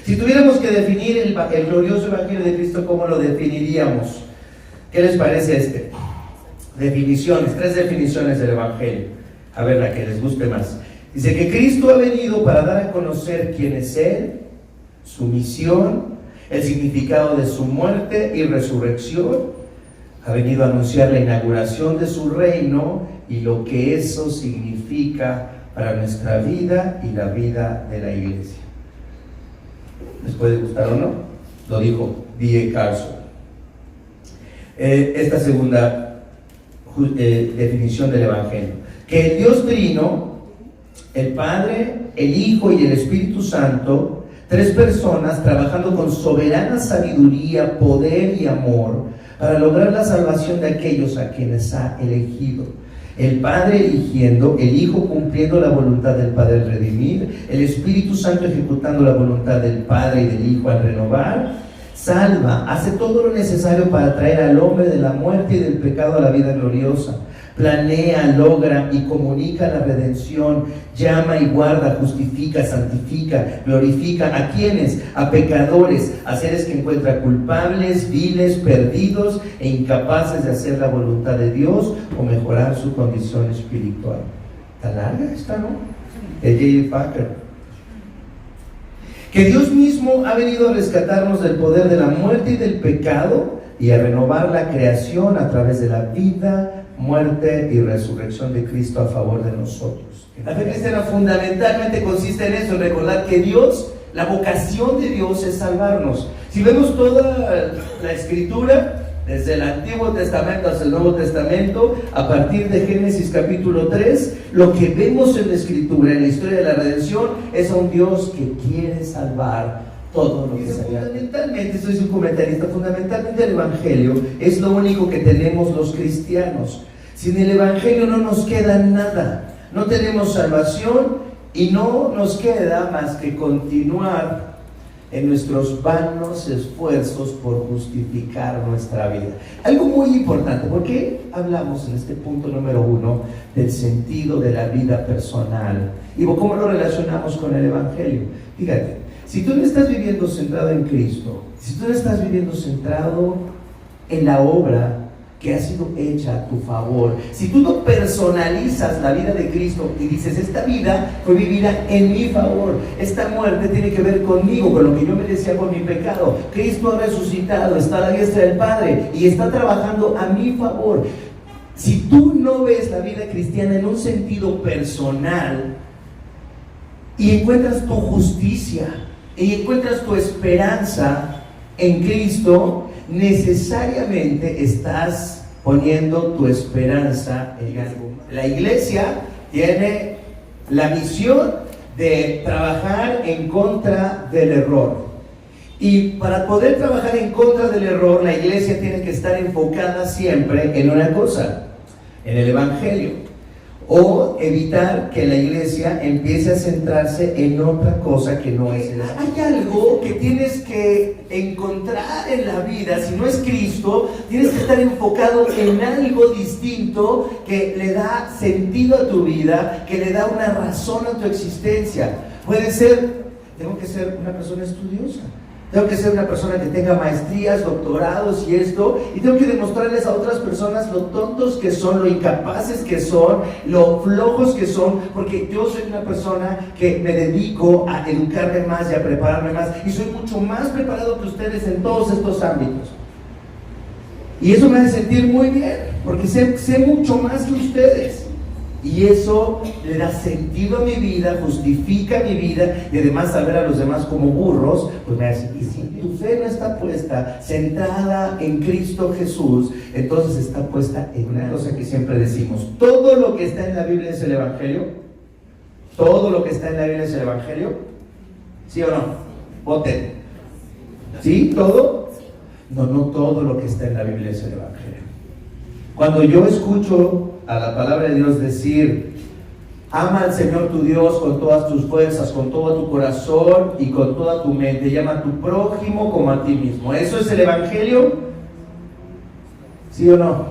Si tuviéramos que definir el glorioso Evangelio de Cristo, ¿cómo lo definiríamos? ¿Qué les parece Definiciones, 3 definiciones del Evangelio. A ver, la que les guste más. Dice que Cristo ha venido para dar a conocer quién es Él, su misión, el significado de su muerte y resurrección. Ha venido a anunciar la inauguración de su reino y lo que eso significa para nuestra vida y la vida de la iglesia. ¿Les puede gustar o no? Lo dijo D.A. Carson. Esta segunda definición del Evangelio: que el Dios Trino, el Padre, el Hijo y el Espíritu Santo, 3 personas trabajando con soberana sabiduría, poder y amor para lograr la salvación de aquellos a quienes ha elegido. El Padre eligiendo, el Hijo cumpliendo la voluntad del Padre al redimir, el Espíritu Santo ejecutando la voluntad del Padre y del Hijo al renovar. Salva, hace todo lo necesario para traer al hombre de la muerte y del pecado a la vida gloriosa. Planea, logra y comunica la redención, llama y guarda, justifica, santifica, glorifica. ¿A quiénes? A pecadores, a seres que encuentra culpables, viles, perdidos e incapaces de hacer la voluntad de Dios o mejorar su condición espiritual. ¿Está larga esta, no? De J.I. Packer. Que Dios mismo ha venido a rescatarnos del poder de la muerte y del pecado y a renovar la creación a través de la vida, muerte y resurrección de Cristo a favor de nosotros. La fe cristiana fundamentalmente consiste en eso, en recordar que Dios, la vocación de Dios es salvarnos. Si vemos toda la Escritura, desde el Antiguo Testamento hasta el Nuevo Testamento, a partir de Génesis capítulo 3, lo que vemos en la Escritura, en la historia de la redención, es a un Dios que quiere salvar todo lo que se había. Fundamentalmente, soy un comentarista, fundamentalmente el Evangelio es lo único que tenemos los cristianos. Sin el Evangelio no nos queda nada, no tenemos salvación y no nos queda más que continuar en nuestros vanos esfuerzos por justificar nuestra vida. Algo muy importante, ¿por qué hablamos en este punto número 1 del sentido de la vida personal? Y cómo lo relacionamos con el Evangelio. Fíjate, si tú no estás viviendo centrado en Cristo, si tú no estás viviendo centrado en la obra que ha sido hecha a tu favor, si tú no personalizas la vida de Cristo y dices, esta vida fue vivida en mi favor, esta muerte tiene que ver conmigo, con lo que yo merecía por mi pecado, Cristo ha resucitado, está a la diestra del Padre y está trabajando a mi favor. Si tú no ves la vida cristiana en un sentido personal y encuentras tu justicia y encuentras tu esperanza en Cristo, necesariamente estás poniendo tu esperanza en algo. La iglesia tiene la misión de trabajar en contra del error. Y para poder trabajar en contra del error, la iglesia tiene que estar enfocada siempre en una cosa, en el Evangelio. O evitar que la iglesia empiece a centrarse en otra cosa que no es el Evangelio. Hay algo que tienes que encontrar en la vida, si no es Cristo, tienes que estar enfocado en algo distinto que le da sentido a tu vida, que le da una razón a tu existencia. Puede ser, tengo que ser una persona estudiosa, tengo que ser una persona que tenga maestrías, doctorados y esto, y tengo que demostrarles a otras personas lo tontos que son, lo incapaces que son, lo flojos que son, porque yo soy una persona que me dedico a educarme más y a prepararme más, y soy mucho más preparado que ustedes en todos estos ámbitos. Y eso me hace sentir muy bien, porque sé mucho más que ustedes. Y eso le da sentido a mi vida, justifica mi vida, y además al ver a los demás como burros, pues me hace, y si tu fe no está puesta, centrada en Cristo Jesús, entonces está puesta en una cosa que siempre decimos: todo lo que está en la Biblia es el Evangelio. Todo lo que está en la Biblia es el Evangelio. ¿Sí o no? Voten. ¿Sí? ¿Todo? No todo lo que está en la Biblia es el Evangelio. Cuando yo escucho a la palabra de Dios decir, ama al Señor tu Dios con todas tus fuerzas, con todo tu corazón y con toda tu mente, y ama a tu prójimo como a ti mismo, ¿eso es el Evangelio? ¿Sí o no?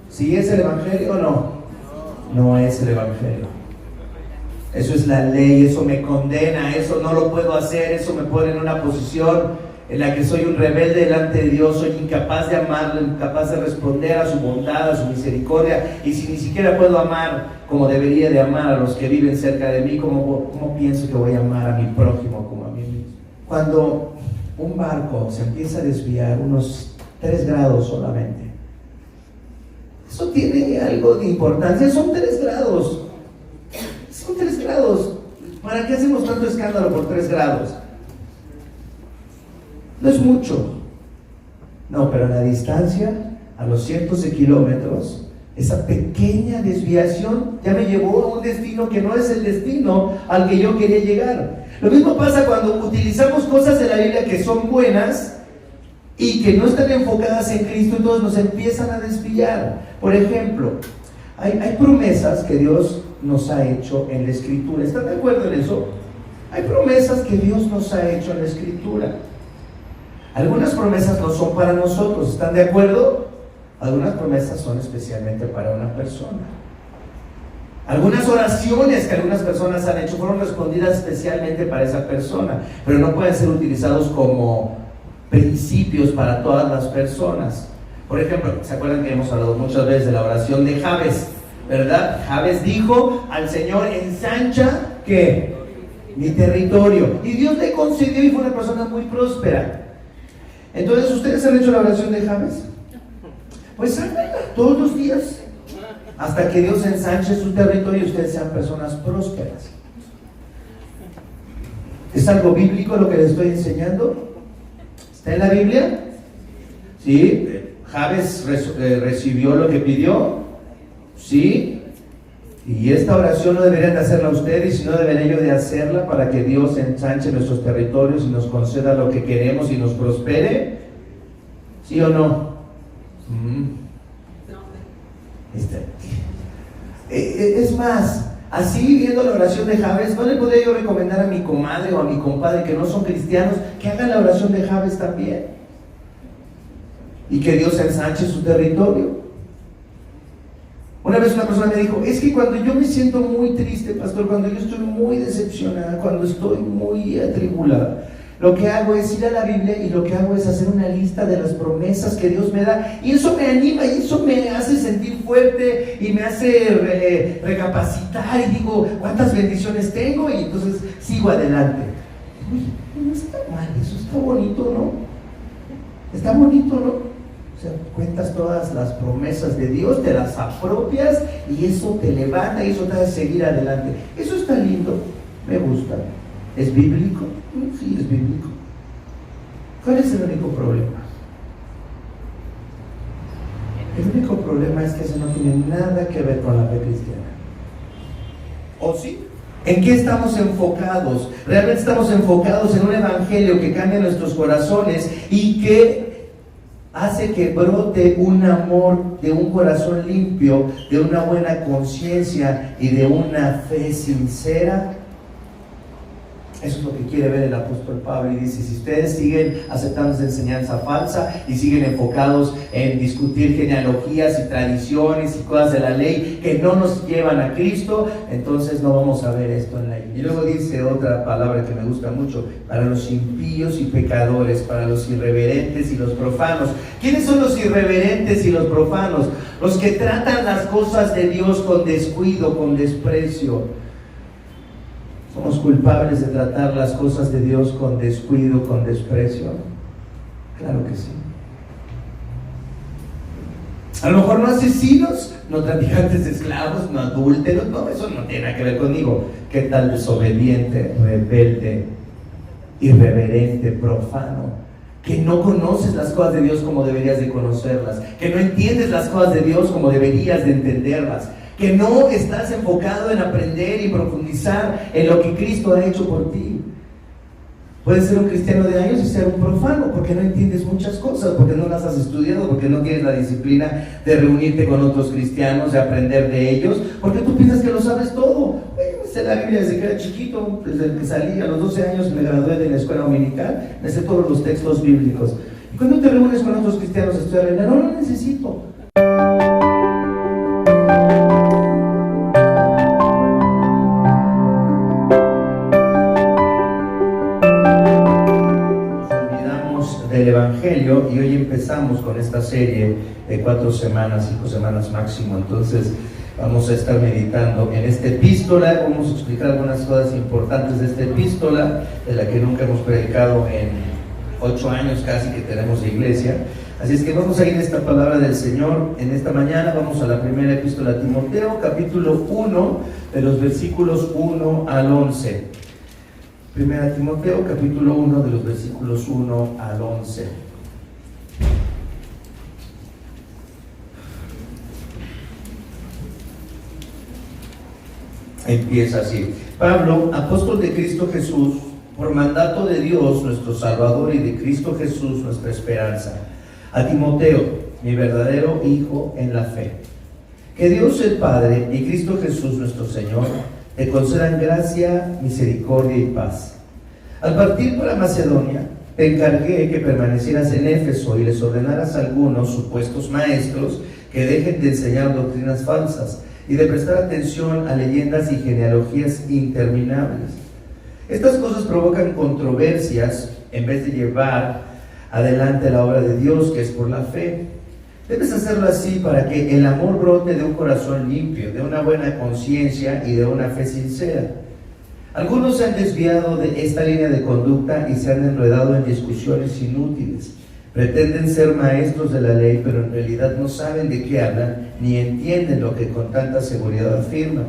¿Sí es el Evangelio o no? No es el Evangelio. Eso es la ley, eso me condena, eso no lo puedo hacer, eso me pone en una posición en la que soy un rebelde delante de Dios, soy incapaz de amarlo, incapaz de responder a su bondad, a su misericordia, y si ni siquiera puedo amar como debería de amar a los que viven cerca de mí, ¿cómo pienso que voy a amar a mi prójimo como a mí mismo? Cuando un barco se empieza a desviar unos 3 grados solamente, eso tiene algo de importancia, son 3 grados. Son 3 grados. ¿Para qué hacemos tanto escándalo por 3 grados? No es mucho. No, pero a la distancia, a los cientos de kilómetros, esa pequeña desviación ya me llevó a un destino que no es el destino al que yo quería llegar. Lo mismo pasa cuando utilizamos cosas de la Biblia que son buenas y que no están enfocadas en Cristo, entonces nos empiezan a desviar. Por ejemplo, hay promesas que Dios nos ha hecho en la Escritura. ¿Están de acuerdo en eso? Hay promesas que Dios nos ha hecho en la Escritura. Algunas promesas no son para nosotros, ¿están de acuerdo? Algunas promesas son especialmente para una persona. Algunas oraciones que algunas personas han hecho fueron respondidas especialmente para esa persona, pero no pueden ser utilizados como principios para todas las personas. Por ejemplo, ¿se acuerdan que hemos hablado muchas veces de la oración de Jabes? ¿Verdad? Jabes dijo al Señor: ensancha, ¿qué? Mi territorio. Y Dios le concedió y fue una persona muy próspera. Entonces, ¿ustedes han hecho la oración de Jabes? Pues háganla todos los días, hasta que Dios ensanche su territorio y ustedes sean personas prósperas. ¿Es algo bíblico lo que les estoy enseñando? ¿Está en la Biblia? ¿Sí? ¿Jabes recibió lo que pidió? ¿Sí? Y esta oración no deberían de hacerla ustedes, sino debería yo de hacerla para que Dios ensanche nuestros territorios y nos conceda lo que queremos y nos prospere. ¿Sí o no? Es más, así viendo la oración de Jabes, ¿no le podría yo recomendar a mi comadre o a mi compadre que no son cristianos que hagan la oración de Jabes también? Y que Dios ensanche su territorio. Una vez una persona me dijo: es que cuando yo me siento muy triste, pastor, cuando yo estoy muy decepcionada, cuando estoy muy atribulada, lo que hago es ir a la Biblia y lo que hago es hacer una lista de las promesas que Dios me da, y eso me anima y eso me hace sentir fuerte y me hace recapacitar y digo: ¿cuántas bendiciones tengo? Y entonces sigo adelante. Uy, no está mal, eso está bonito, ¿no? Está bonito, ¿no? O sea, cuentas todas las promesas de Dios, te las apropias y eso te levanta y eso te hace seguir adelante. Eso está lindo, me gusta. ¿Es bíblico? Sí, es bíblico. ¿Cuál es el único problema? El único problema es que eso no tiene nada que ver con la fe cristiana. ¿O sí? ¿En qué estamos enfocados? Realmente estamos enfocados en un evangelio que cambia nuestros corazones y que hace que brote un amor de un corazón limpio, de una buena conciencia y de una fe sincera. Eso es lo que quiere ver el apóstol Pablo, y dice: si ustedes siguen aceptando esa enseñanza falsa y siguen enfocados en discutir genealogías y tradiciones y cosas de la ley que no nos llevan a Cristo, entonces no vamos a ver esto en la Biblia. Y luego dice otra palabra que me gusta mucho: para los impíos y pecadores, para los irreverentes y los profanos. ¿Quiénes son los irreverentes y los profanos? Los que tratan las cosas de Dios con descuido, con desprecio. ¿Somos culpables de tratar las cosas de Dios con descuido, con desprecio? Claro que sí. A lo mejor no asesinos, no traficantes de esclavos, no adúlteros, no, eso no tiene nada que ver conmigo. ¿Qué tal desobediente, rebelde, irreverente, profano? Que no conoces las cosas de Dios como deberías de conocerlas, que no entiendes las cosas de Dios como deberías de entenderlas, que no estás enfocado en aprender y profundizar en lo que Cristo ha hecho por ti. Puedes ser un cristiano de años y ser un profano porque no entiendes muchas cosas, porque no las has estudiado, porque no tienes la disciplina de reunirte con otros cristianos, de aprender de ellos, porque tú piensas que lo sabes todo. Yo sé la Biblia desde que era chiquito, desde que salí a los 12 años me gradué de la escuela dominical, me sé todos los textos bíblicos. Y cuando te reúnes con otros cristianos a estudiar, no lo necesito. del Evangelio y hoy empezamos con esta serie de 4 semanas, 5 semanas máximo. Entonces vamos a estar meditando en esta epístola. Vamos a explicar algunas cosas importantes de esta epístola, de la que nunca hemos predicado en 8 años casi que tenemos de iglesia. Así es que vamos a ir a esta palabra del Señor en esta mañana. Vamos a la primera epístola a Timoteo, capítulo 1, de los versículos 1 al 11. Primera Timoteo, capítulo 1, de los versículos 1 al 11. Empieza así: Pablo, apóstol de Cristo Jesús, por mandato de Dios nuestro Salvador y de Cristo Jesús nuestra esperanza, a Timoteo, mi verdadero hijo en la fe. Que Dios el Padre y Cristo Jesús nuestro Señor te concedan gracia, misericordia y paz. Al partir para Macedonia, te encargué que permanecieras en Éfeso y les ordenaras a algunos supuestos maestros que dejen de enseñar doctrinas falsas y de prestar atención a leyendas y genealogías interminables. Estas cosas provocan controversias en vez de llevar adelante la obra de Dios, que es por la fe. Debes hacerlo así para que el amor brote de un corazón limpio, de una buena conciencia y de una fe sincera. Algunos se han desviado de esta línea de conducta y se han enredado en discusiones inútiles. Pretenden ser maestros de la ley, pero en realidad no saben de qué hablan ni entienden lo que con tanta seguridad afirman.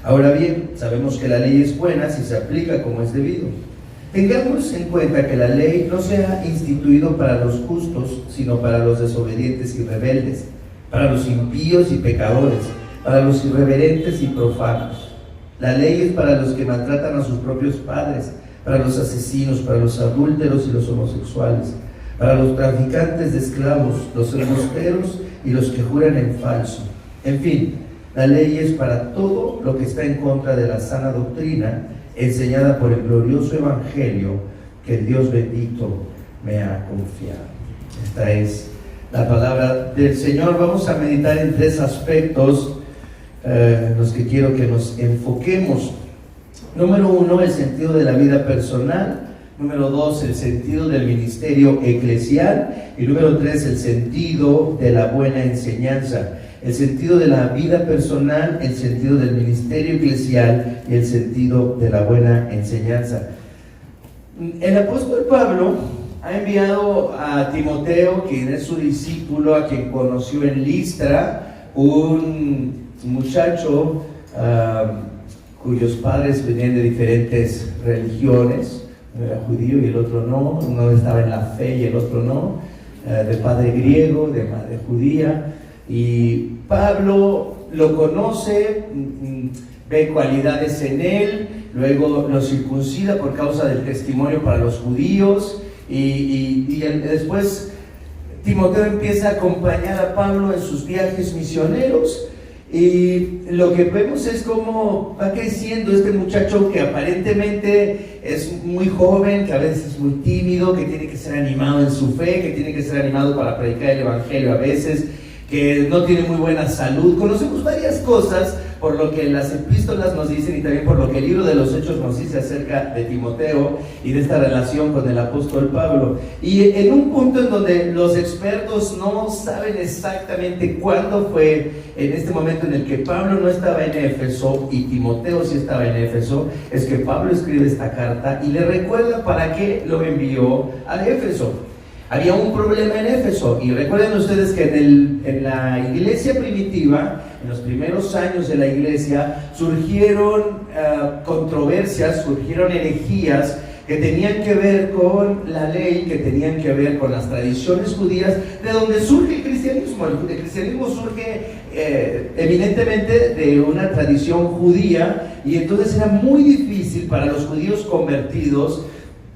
Ahora bien, sabemos que la ley es buena si se aplica como es debido. Tengamos en cuenta que la ley no se ha instituido para los justos, sino para los desobedientes y rebeldes, para los impíos y pecadores, para los irreverentes y profanos. La ley es para los que maltratan a sus propios padres, para los asesinos, para los adúlteros y los homosexuales, para los traficantes de esclavos, los embusteros y los que juran en falso. En fin, la ley es para todo lo que está en contra de la sana doctrina enseñada por el glorioso Evangelio que el Dios bendito me ha confiado. Esta es la palabra del Señor. Vamos a meditar en 3 aspectos los que quiero que nos enfoquemos. Número 1, el sentido de la vida personal. Número 2, el sentido del ministerio eclesial. Y número 3, el sentido de la buena enseñanza. El sentido de la vida personal, el sentido del ministerio eclesial y el sentido de la buena enseñanza. El apóstol Pablo ha enviado a Timoteo, quien es su discípulo, a quien conoció en Listra, un muchacho cuyos padres venían de diferentes religiones. Uno era judío y el otro no, uno estaba en la fe y el otro no, de padre griego, de madre judía. Y Pablo lo conoce, ve cualidades en él, luego lo circuncida por causa del testimonio para los judíos y después Timoteo empieza a acompañar a Pablo en sus viajes misioneros. Y lo que vemos es cómo va creciendo este muchacho que aparentemente es muy joven, que a veces es muy tímido, que tiene que ser animado en su fe, que tiene que ser animado para predicar el Evangelio a veces, que no tiene muy buena salud. Conocemos varias cosas por lo que las epístolas nos dicen y también por lo que el libro de los Hechos nos dice acerca de Timoteo y de esta relación con el apóstol Pablo. Y en un punto en donde los expertos no saben exactamente cuándo fue en este momento en el que Pablo no estaba en Éfeso y Timoteo sí estaba en Éfeso, es que Pablo escribe esta carta y le recuerda para qué lo envió a Éfeso. Había un problema en Éfeso y recuerden ustedes que en la iglesia primitiva, en los primeros años de la iglesia, surgieron controversias, surgieron herejías que tenían que ver con la ley, que tenían que ver con las tradiciones judías, de donde surge el cristianismo. El cristianismo surge evidentemente de una tradición judía y entonces era muy difícil para los judíos convertidos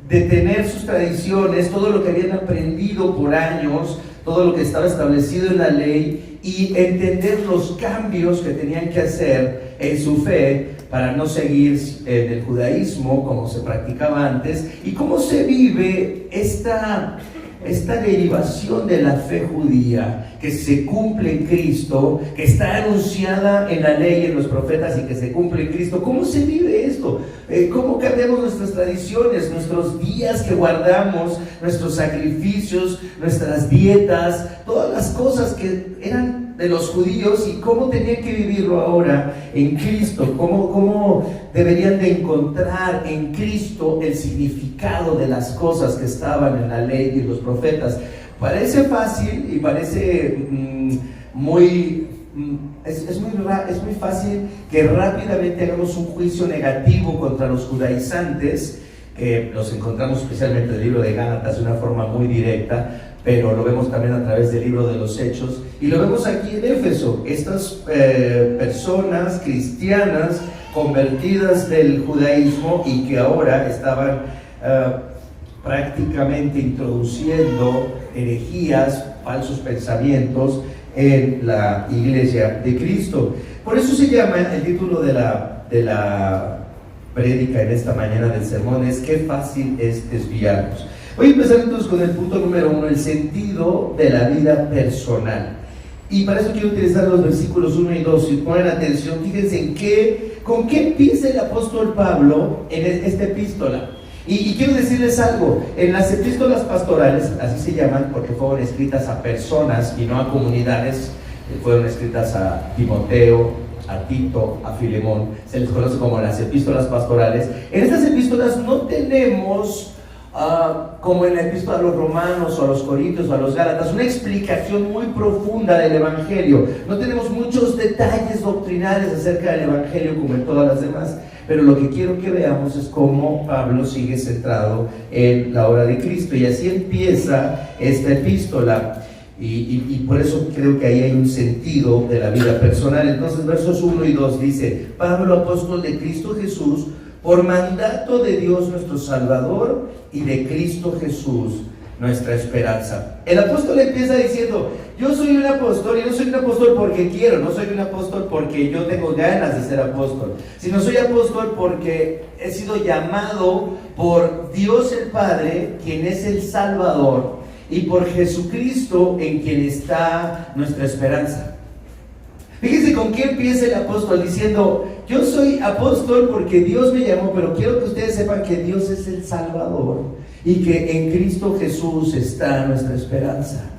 detener sus tradiciones, todo lo que habían aprendido por años, todo lo que estaba establecido en la ley y entender los cambios que tenían que hacer en su fe para no seguir en el judaísmo como se practicaba antes y cómo se vive esta derivación de la fe judía que se cumple en Cristo, que está anunciada en la ley, en los profetas y que se cumple en Cristo. ¿Cómo se vive esto esto? ¿Cómo cambiamos nuestras tradiciones, nuestros días que guardamos, nuestros sacrificios, nuestras dietas, todas las cosas que eran de los judíos y cómo tenían que vivirlo ahora en Cristo? ¿Cómo deberían de encontrar en Cristo el significado de las cosas que estaban en la ley y los profetas? Parece fácil y parece es muy fácil que rápidamente hagamos un juicio negativo contra los judaizantes, que los encontramos especialmente en el libro de Gálatas de una forma muy directa, pero lo vemos también a través del libro de los Hechos, y lo vemos aquí en Éfeso. Estas personas cristianas convertidas del judaísmo y que ahora estaban prácticamente introduciendo herejías, falsos pensamientos en la iglesia de Cristo. Por eso se llama, el título de la prédica en esta mañana del sermón es "Qué fácil es desviarnos". Voy a empezar entonces con el punto número 1, el sentido de la vida personal. Y para eso quiero utilizar los versículos 1 y 2. Si ponen atención, fíjense con qué empieza el apóstol Pablo en esta epístola. Y quiero decirles algo, en las epístolas pastorales, así se llaman porque fueron escritas a personas y no a comunidades, fueron escritas a Timoteo, a Tito, a Filemón, se les conoce como las epístolas pastorales. En estas epístolas no tenemos, como en la epístola a los romanos o a los corintios o a los gálatas, una explicación muy profunda del evangelio. No tenemos muchos detalles doctrinales acerca del evangelio como en todas las demás. Pero lo que quiero que veamos es cómo Pablo sigue centrado en la obra de Cristo. Y así empieza esta epístola. Y por eso creo que ahí hay un sentido de la vida personal. Entonces, versos 1 y 2 dice: Pablo, apóstol de Cristo Jesús, por mandato de Dios nuestro Salvador y de Cristo Jesús, nuestra esperanza. El apóstol empieza diciendo: yo soy un apóstol, y no soy un apóstol porque quiero, no soy un apóstol porque yo tengo ganas de ser apóstol, sino soy apóstol porque he sido llamado por Dios el Padre, quien es el Salvador, y por Jesucristo, en quien está nuestra esperanza. Fíjense con qué empieza el apóstol diciendo: yo soy apóstol porque Dios me llamó, pero quiero que ustedes sepan que Dios es el Salvador y que en Cristo Jesús está nuestra esperanza.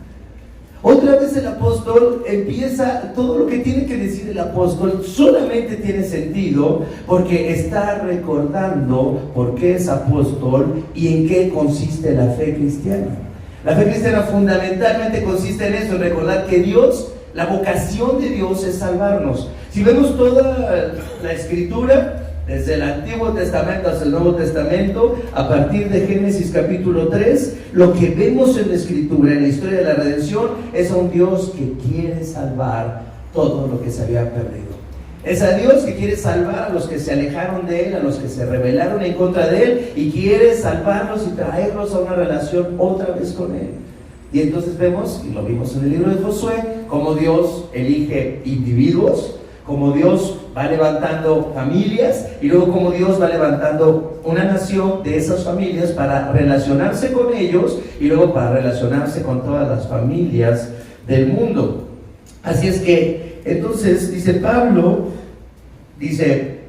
Otra vez el apóstol empieza, todo lo que tiene que decir el apóstol solamente tiene sentido porque está recordando por qué es apóstol y en qué consiste la fe cristiana. La fe cristiana fundamentalmente consiste en eso, en recordar que Dios, la vocación de Dios es salvarnos. Si vemos toda la escritura, desde el Antiguo Testamento hasta el Nuevo Testamento, a partir de Génesis capítulo 3, lo que vemos en la escritura, en la historia de la redención, es a un Dios que quiere salvar todo lo que se había perdido. Es a Dios que quiere salvar a los que se alejaron de Él, a los que se rebelaron en contra de Él, y quiere salvarlos y traerlos a una relación otra vez con Él. Y entonces vemos, y lo vimos en el libro de Josué, cómo Dios elige individuos, cómo Dios va levantando familias, y luego cómo Dios va levantando una nación de esas familias para relacionarse con ellos, y luego para relacionarse con todas las familias del mundo. Así es que, entonces, dice Pablo,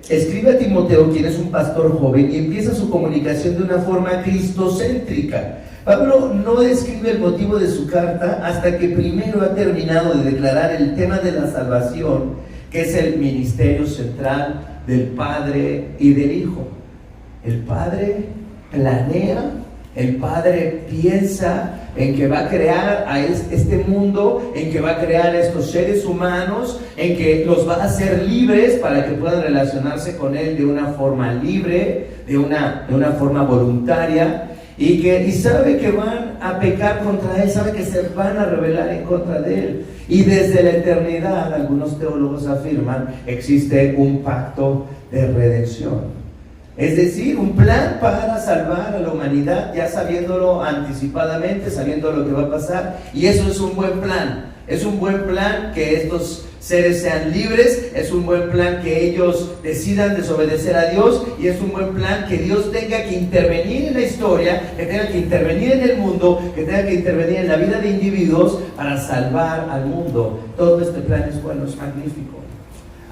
escribe a Timoteo, quien es un pastor joven, y empieza su comunicación de una forma cristocéntrica. Pablo no describe el motivo de su carta hasta que primero ha terminado de declarar el tema de la salvación, que es el ministerio central del Padre y del Hijo. El Padre planea, el Padre piensa en que va a crear a este mundo, en que va a crear a estos seres humanos, en que los va a hacer libres para que puedan relacionarse con Él de una forma libre, de una forma voluntaria, y sabe que van a pecar contra Él, sabe que se van a rebelar en contra de Él. Y desde la eternidad, algunos teólogos afirman, existe un pacto de redención. Es decir, un plan para salvar a la humanidad, ya sabiéndolo anticipadamente, sabiendo lo que va a pasar. Y eso es un buen plan. Es un buen plan que estos seres sean libres, es un buen plan que ellos decidan desobedecer a Dios, y es un buen plan que Dios tenga que intervenir en la historia, que tenga que intervenir en el mundo, que tenga que intervenir en la vida de individuos para salvar al mundo. Todo este plan es bueno, es magnífico.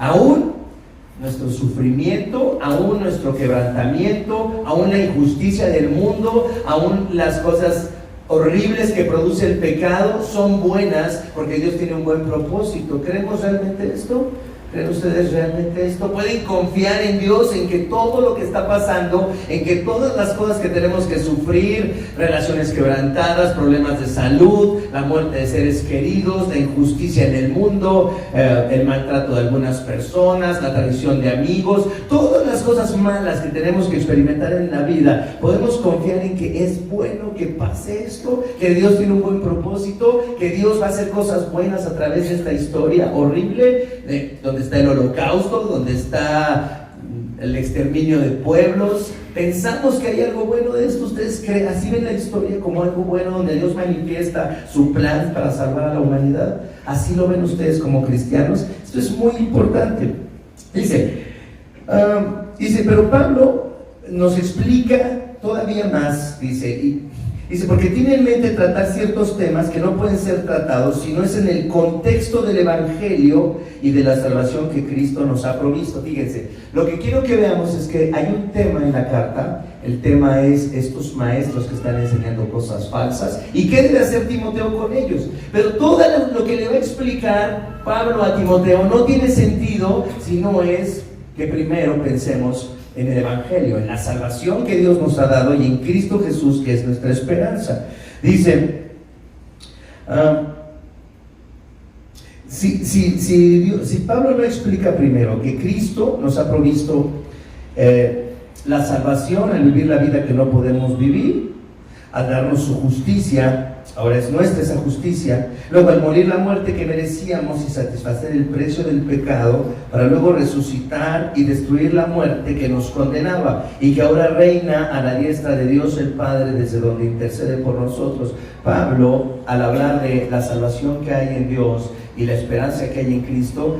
Aún nuestro sufrimiento, aún nuestro quebrantamiento, aún la injusticia del mundo, aún las cosas horribles que produce el pecado son buenas porque Dios tiene un buen propósito. ¿Creemos realmente esto? ¿Creen ustedes realmente esto? ¿Pueden confiar en Dios, en que todo lo que está pasando, en que todas las cosas que tenemos que sufrir, relaciones quebrantadas, problemas de salud, la muerte de seres queridos, la injusticia en el mundo, el maltrato de algunas personas, la traición de amigos, todas las cosas malas que tenemos que experimentar en la vida, podemos confiar en que es bueno que pase esto, que Dios tiene un buen propósito, que Dios va a hacer cosas buenas a través de esta historia horrible, donde está el holocausto, donde está el exterminio de pueblos? Pensamos que hay algo bueno de esto. ¿Ustedes creen, así ven la historia como algo bueno, donde Dios manifiesta su plan para salvar a la humanidad? ¿Así lo ven ustedes como cristianos? Esto es muy importante. Dice, pero Pablo nos explica todavía más, dice, porque tiene en mente tratar ciertos temas que no pueden ser tratados si no es en el contexto del Evangelio y de la salvación que Cristo nos ha provisto. Fíjense, lo que quiero que veamos es que hay un tema en la carta. El tema es estos maestros que están enseñando cosas falsas y qué debe hacer Timoteo con ellos. Pero todo lo que le va a explicar Pablo a Timoteo no tiene sentido si no es que primero pensemos en el Evangelio, en la salvación que Dios nos ha dado y en Cristo Jesús, que es nuestra esperanza. Dice, si Pablo no explica primero que Cristo nos ha provisto la salvación al vivir la vida que no podemos vivir, al darnos su justicia, ahora es nuestra esa justicia, luego al morir la muerte que merecíamos y satisfacer el precio del pecado, para luego resucitar y destruir la muerte que nos condenaba y que ahora reina a la diestra de Dios el Padre, desde donde intercede por nosotros. Pablo, al hablar de la salvación que hay en Dios y la esperanza que hay en Cristo,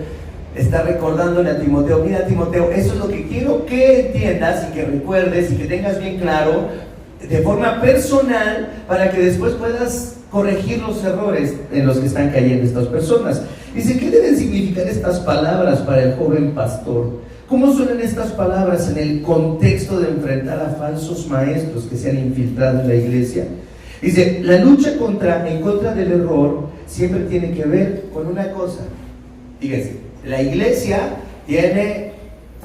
está recordándole a Timoteo: mira, Timoteo, eso es lo que quiero que entiendas y que recuerdes y que tengas bien claro de forma personal, para que después puedas corregir los errores en los que están cayendo estas personas. Dice, ¿qué deben significar estas palabras para el joven pastor? ¿Cómo suenan estas palabras en el contexto de enfrentar a falsos maestros que se han infiltrado en la iglesia? Dice, la lucha en contra del error siempre tiene que ver con una cosa. Fíjense, la iglesia tiene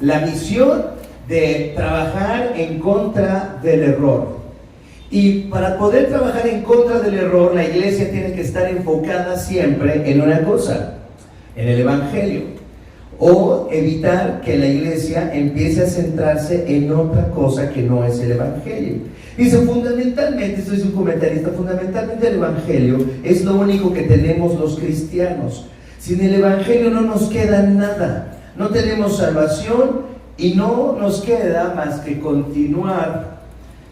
la misión de trabajar en contra del error. Y para poder trabajar en contra del error, la iglesia tiene que estar enfocada siempre en una cosa, en el Evangelio, o evitar que la iglesia empiece a centrarse en otra cosa que no es el Evangelio. Dice, fundamentalmente, esto es un comentarista, fundamentalmente el Evangelio es lo único que tenemos los cristianos. Sin el Evangelio no nos queda nada, no tenemos salvación y no nos queda más que continuar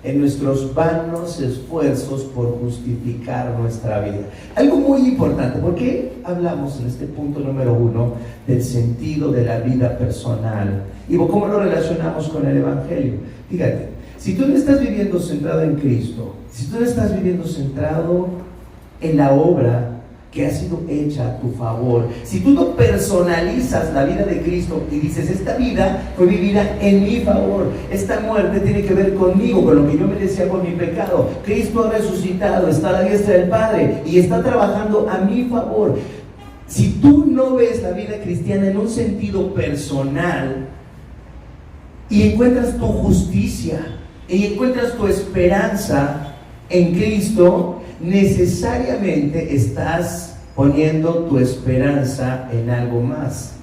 en nuestros vanos esfuerzos por justificar nuestra vida. Algo muy importante, ¿por qué hablamos en este punto número 1 del sentido de la vida personal? Y cómo lo relacionamos con el Evangelio. Fíjate, si tú no estás viviendo centrado en Cristo, si tú no estás viviendo centrado en la obra que ha sido hecha a tu favor, si tú no personalizas la vida de Cristo y dices, esta vida fue vivida en mi favor, esta muerte tiene que ver conmigo, con lo que yo merecía por mi pecado, Cristo ha resucitado, está a la diestra del Padre y está trabajando a mi favor. Si tú no ves la vida cristiana en un sentido personal y encuentras tu justicia y encuentras tu esperanza en Cristo, necesariamente estás poniendo tu esperanza en algo más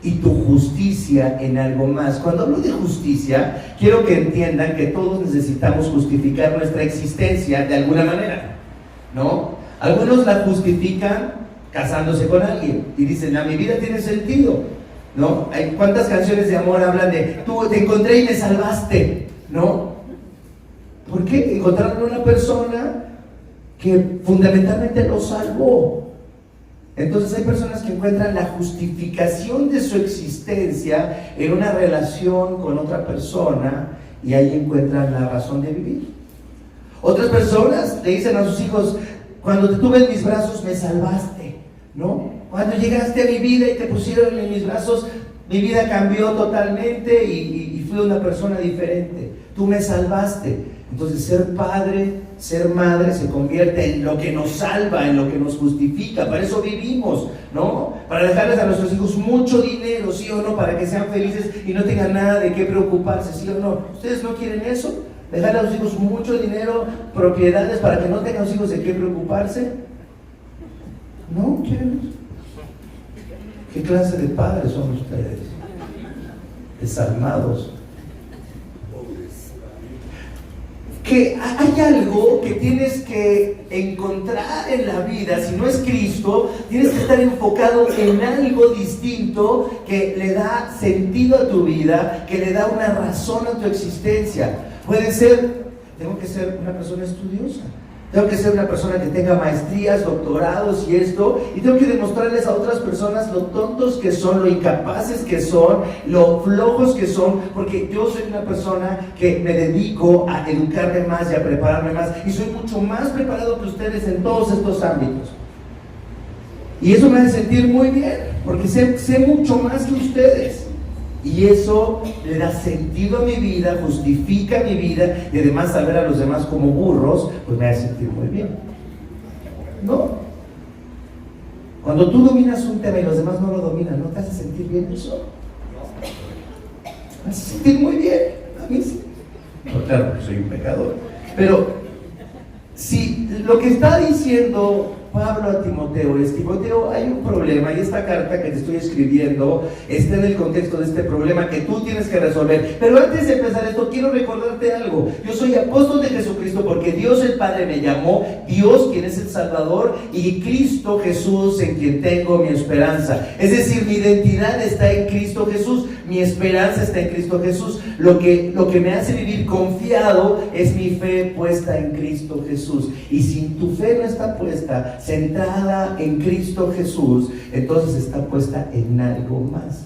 y tu justicia en algo más. Cuando hablo de justicia, quiero que entiendan que todos necesitamos justificar nuestra existencia de alguna manera, ¿no? Algunos la justifican casándose con alguien y dicen, mi vida tiene sentido, ¿no? ¿Cuántas canciones de amor hablan de, tú te encontré y me salvaste, ¿no? ¿Por qué? Encontraron una persona que fundamentalmente lo salvó. Entonces hay personas que encuentran la justificación de su existencia en una relación con otra persona y ahí encuentran la razón de vivir. Otras personas le dicen a sus hijos, cuando te tuve en mis brazos me salvaste, ¿no? Cuando llegaste a mi vida y te pusieron en mis brazos Mi vida cambió totalmente y fui una persona diferente. Tú me salvaste. Entonces ser padre, ser madre se convierte en lo que nos salva, en lo que nos justifica. Para eso vivimos, ¿no? Para dejarles a nuestros hijos mucho dinero, ¿sí o no? Para que sean felices y no tengan nada de qué preocuparse, ¿sí o no? ¿Ustedes no quieren eso? ¿Dejarle a los hijos mucho dinero, propiedades para que no tengan los hijos de qué preocuparse? ¿No quieren eso? ¿Qué clase de padres son ustedes? Desalmados. Que hay algo que tienes que encontrar en la vida. Si no es Cristo, tienes que estar enfocado en algo distinto que le da sentido a tu vida, que le da una razón a tu existencia. Puede ser, tengo que ser una persona estudiosa, tengo que ser una persona que tenga maestrías, doctorados y esto, y tengo que demostrarles a otras personas lo tontos que son, lo incapaces que son, lo flojos que son, porque yo soy una persona que me dedico a educarme más y a prepararme más, y soy mucho más preparado que ustedes en todos estos ámbitos. Y eso me hace sentir muy bien, porque sé mucho más que ustedes. Y eso le da sentido a mi vida, justifica mi vida, y además al ver a los demás como burros, pues me hace sentir muy bien. ¿No? Cuando tú dominas un tema y los demás no lo dominan, ¿no te hace sentir bien eso? Me hace sentir muy bien, a mí sí. No, claro, porque soy un pecador. Pero si lo que está diciendo Pablo a Timoteo es: Timoteo, hay un problema, y esta carta que te estoy escribiendo está en el contexto de este problema que tú tienes que resolver. Pero antes de empezar esto, quiero recordarte algo. Yo soy apóstol de Jesucristo porque Dios el Padre me llamó, Dios quien es el Salvador, y Cristo Jesús en quien tengo mi esperanza. Es decir, mi identidad está en Cristo Jesús, mi esperanza está en Cristo Jesús. Lo que me hace vivir confiado es mi fe puesta en Cristo Jesús. Y si tu fe no está puesta, centrada en Cristo Jesús, entonces está puesta en algo más.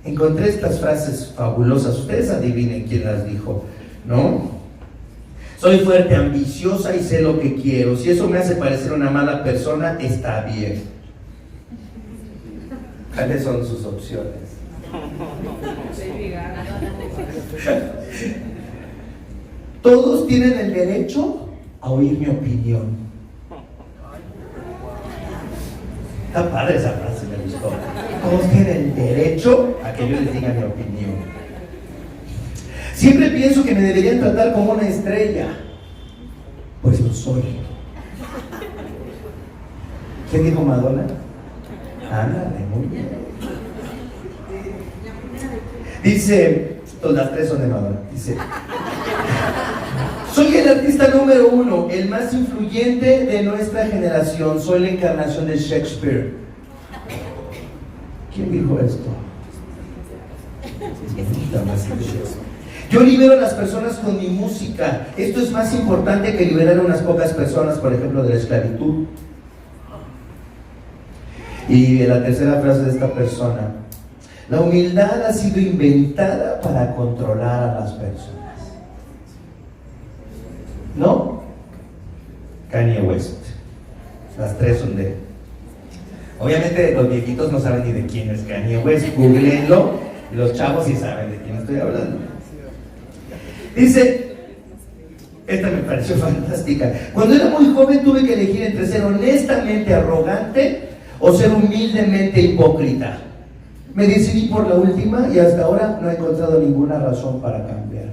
Encontré estas frases fabulosas. Ustedes adivinen quién las dijo, ¿no? Soy fuerte, ambiciosa y sé lo que quiero. Si eso me hace parecer una mala persona, está bien. ¿Cuáles son sus opciones? Todos tienen el derecho a oír mi opinión. Está padre esa frase, me gustó. Todos tienen el derecho a que yo les diga mi opinión. Siempre pienso que me deberían tratar como una estrella, pues lo soy. ¿Quién dijo Madonna? Ándale, muy bien. Dice, las tres son de Madonna. Dice: soy el artista número 1, el más influyente de nuestra generación. Soy la encarnación de Shakespeare. ¿Quién dijo esto? Yo libero a las personas con mi música. Esto es más importante que liberar a unas pocas personas, por ejemplo, de la esclavitud. Y la tercera frase de esta persona: la humildad ha sido inventada para controlar a las personas. ¿No? Kanye West. Las tres son de él. Obviamente los viejitos no saben ni de quién es Kanye West. Googleenlo. Los chavos sí saben de quién estoy hablando. Dice, esta me pareció fantástica: cuando era muy joven tuve que elegir entre ser honestamente arrogante o ser humildemente hipócrita. Me decidí por la última y hasta ahora no he encontrado ninguna razón para cambiar.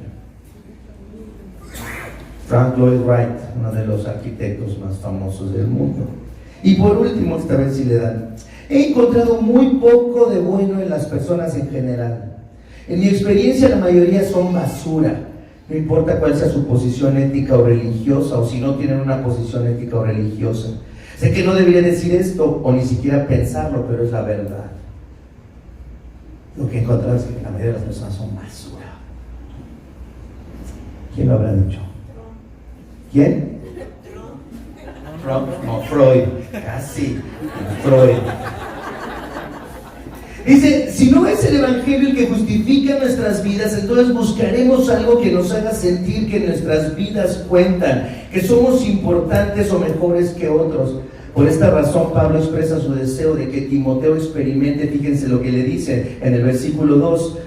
Frank Lloyd Wright, uno de los arquitectos más famosos del mundo. Y por último, esta vez sí le dan: he encontrado muy poco de bueno en las personas en general. En mi experiencia, la mayoría son basura. No importa cuál sea su posición ética o religiosa, o si no tienen una posición ética o religiosa. Sé que no debería decir esto o ni siquiera pensarlo, pero es la verdad. Lo que he encontrado es que la mayoría de las personas son basura. ¿Quién lo habrá dicho? ¿Quién? Trump, no, Freud, casi, Freud. Dice: si no es el evangelio el que justifica nuestras vidas, entonces buscaremos algo que nos haga sentir que nuestras vidas cuentan, que somos importantes o mejores que otros. Por esta razón Pablo expresa su deseo de que Timoteo experimente, fíjense lo que le dice en el versículo 2,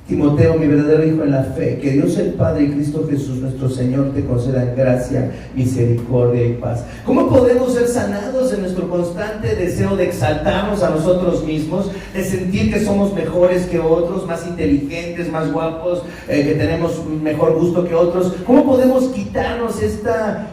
Timoteo, mi verdadero hijo en la fe, que Dios el Padre y Cristo Jesús nuestro Señor te concedan gracia, misericordia y paz. ¿Cómo podemos ser sanados en nuestro constante deseo de exaltarnos a nosotros mismos, de sentir que somos mejores que otros, más inteligentes, más guapos, que tenemos mejor gusto que otros? ¿Cómo podemos quitarnos esta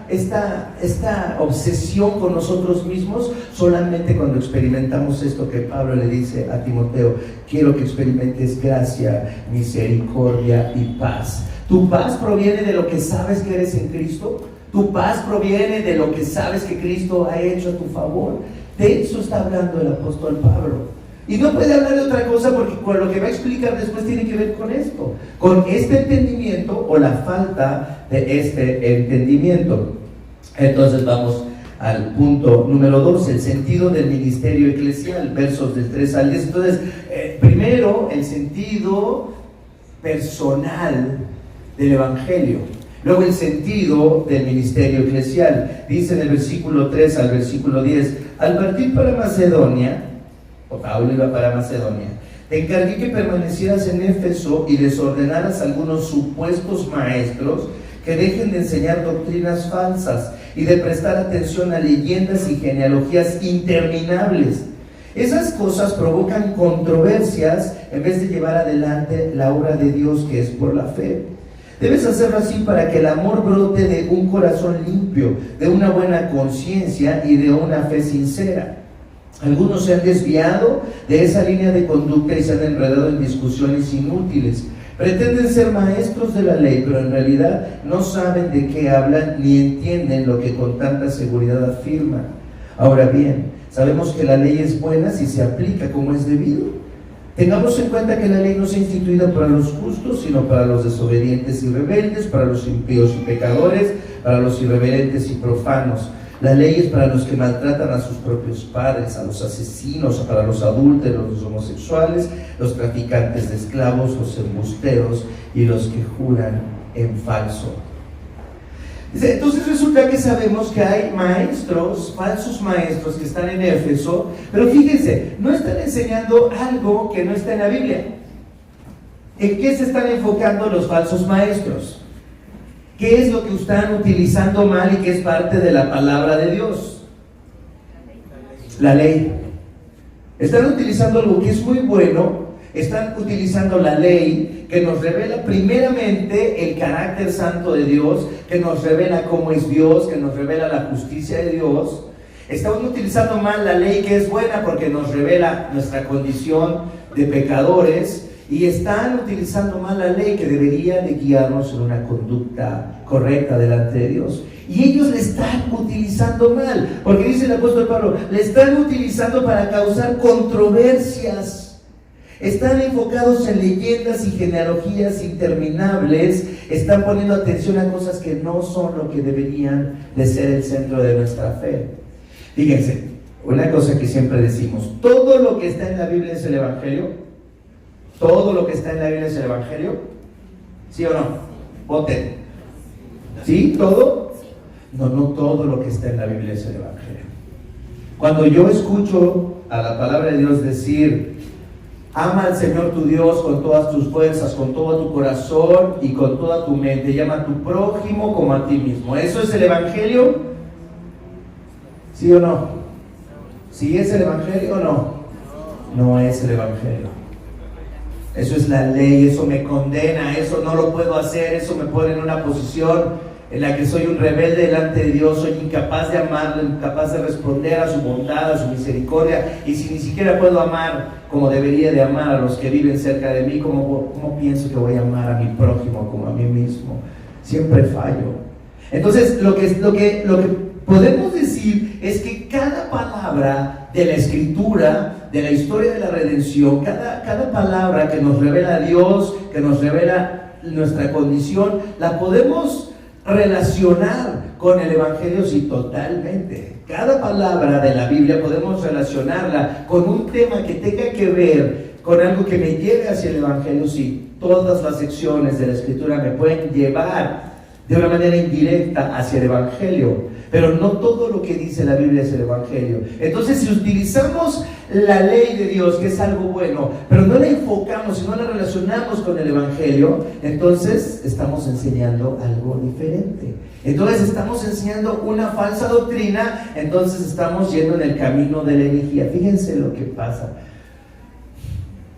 obsesión con nosotros mismos? Solamente cuando experimentamos esto que Pablo le dice a Timoteo: quiero que experimentes gracia, misericordia y paz. ¿Tu paz proviene de lo que sabes que eres en Cristo? ¿Tu paz proviene de lo que sabes que Cristo ha hecho a tu favor? De eso está hablando el apóstol Pablo. Y no puede hablar de otra cosa, porque con lo que va a explicar después tiene que ver con esto, con este entendimiento o la falta de este entendimiento. Entonces vamos al punto número 2, el sentido del ministerio eclesial, versos del 3 al 10. Entonces, primero, el sentido personal del evangelio, luego el sentido del ministerio eclesial. Dice en el versículo 3 al versículo 10: al partir para Macedonia, Pablo iba para Macedonia, te encargué que permanecieras en Éfeso y les ordenaras a algunos supuestos maestros que dejen de enseñar doctrinas falsas y de prestar atención a leyendas y genealogías interminables. Esas cosas provocan controversias en vez de llevar adelante la obra de Dios, que es por la fe. Debes hacerlo así para que el amor brote de un corazón limpio, de una buena conciencia y de una fe sincera. Algunos se han desviado de esa línea de conducta y se han enredado en discusiones inútiles. Pretenden ser maestros de la ley, pero en realidad no saben de qué hablan ni entienden lo que con tanta seguridad afirman. Ahora bien, sabemos que la ley es buena si se aplica como es debido. Tengamos en cuenta que la ley no se ha instituido para los justos, sino para los desobedientes y rebeldes, para los impíos y pecadores, para los irreverentes y profanos. La ley es para los que maltratan a sus propios padres, a los asesinos, para los adúlteros, los homosexuales, los traficantes de esclavos, los embusteros y los que juran en falso. Entonces resulta que sabemos que hay maestros, falsos maestros que están en Éfeso, pero fíjense, no están enseñando algo que no está en la Biblia. ¿En qué se están enfocando los falsos maestros? ¿Qué es lo que están utilizando mal y que es parte de la palabra de Dios? La ley. Están utilizando algo que es muy bueno, están utilizando la ley, que nos revela primeramente el carácter santo de Dios, que nos revela cómo es Dios, que nos revela la justicia de Dios. Estamos utilizando mal la ley, que es buena porque nos revela nuestra condición de pecadores, y están utilizando mal la ley, que debería de guiarnos en una conducta correcta delante de Dios. Y ellos le están utilizando mal, porque dice el apóstol Pablo, le están utilizando para causar controversias. Están enfocados en leyendas y genealogías interminables, están poniendo atención a cosas que no son lo que deberían de ser el centro de nuestra fe. Fíjense, una cosa que siempre decimos: todo lo que está en la Biblia es el Evangelio. ¿Todo lo que está en la Biblia es el Evangelio? ¿Sí o no? Voten. ¿Sí? ¿Todo? No, no todo lo que está en la Biblia es el Evangelio. Cuando yo escucho a la palabra de Dios decir: ama al Señor tu Dios con todas tus fuerzas, con todo tu corazón y con toda tu mente, y ama a tu prójimo como a ti mismo, ¿eso es el Evangelio? ¿Sí o no? ¿Sí es el Evangelio o no? No es el Evangelio. Eso es la ley, eso me condena, eso no lo puedo hacer, eso me pone en una posición en la que soy un rebelde delante de Dios, soy incapaz de amarlo, incapaz de responder a su bondad, a su misericordia, y si ni siquiera puedo amar como debería de amar a los que viven cerca de mí, ¿cómo pienso que voy a amar a mi prójimo como a mí mismo? Siempre fallo. Entonces, lo que podemos decir es que cada palabra de la Escritura, de la historia de la redención, cada palabra que nos revela a Dios, que nos revela nuestra condición, la podemos relacionar con el Evangelio, sí, totalmente. Cada palabra de la Biblia podemos relacionarla con un tema que tenga que ver con algo que me lleve hacia el Evangelio, sí. Todas las secciones de la Escritura me pueden llevar de una manera indirecta hacia el Evangelio, pero no todo lo que dice la Biblia es el Evangelio. Entonces, si utilizamos la ley de Dios, que es algo bueno, pero no la enfocamos y no la relacionamos con el Evangelio, entonces estamos enseñando algo diferente. Entonces estamos enseñando una falsa doctrina, entonces estamos yendo en el camino de la herejía. Fíjense lo que pasa.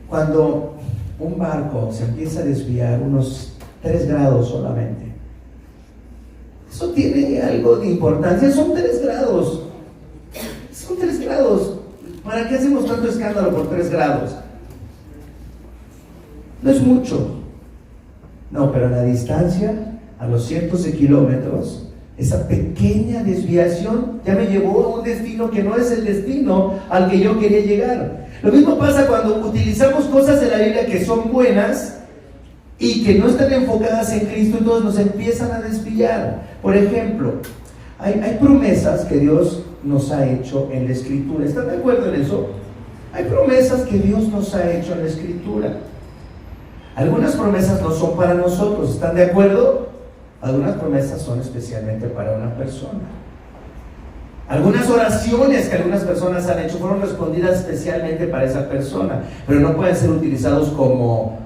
Cuando un barco se empieza a desviar unos 3 grados solamente, eso tiene algo de importancia. Son 3 grados. Son 3 grados. ¿Para qué hacemos tanto escándalo por 3 grados? No es mucho. No, pero a la distancia, a los cientos de kilómetros, esa pequeña desviación ya me llevó a un destino que no es el destino al que yo quería llegar. Lo mismo pasa cuando utilizamos cosas de la Biblia que son buenas y que no están enfocadas en Cristo, y todos nos empiezan a desviar. Por ejemplo, hay promesas que Dios nos ha hecho en la Escritura. ¿Están de acuerdo en eso? Hay promesas que Dios nos ha hecho en la Escritura. Algunas promesas no son para nosotros, ¿están de acuerdo? Algunas promesas son especialmente para una persona. Algunas oraciones que algunas personas han hecho fueron respondidas especialmente para esa persona, pero no pueden ser utilizados como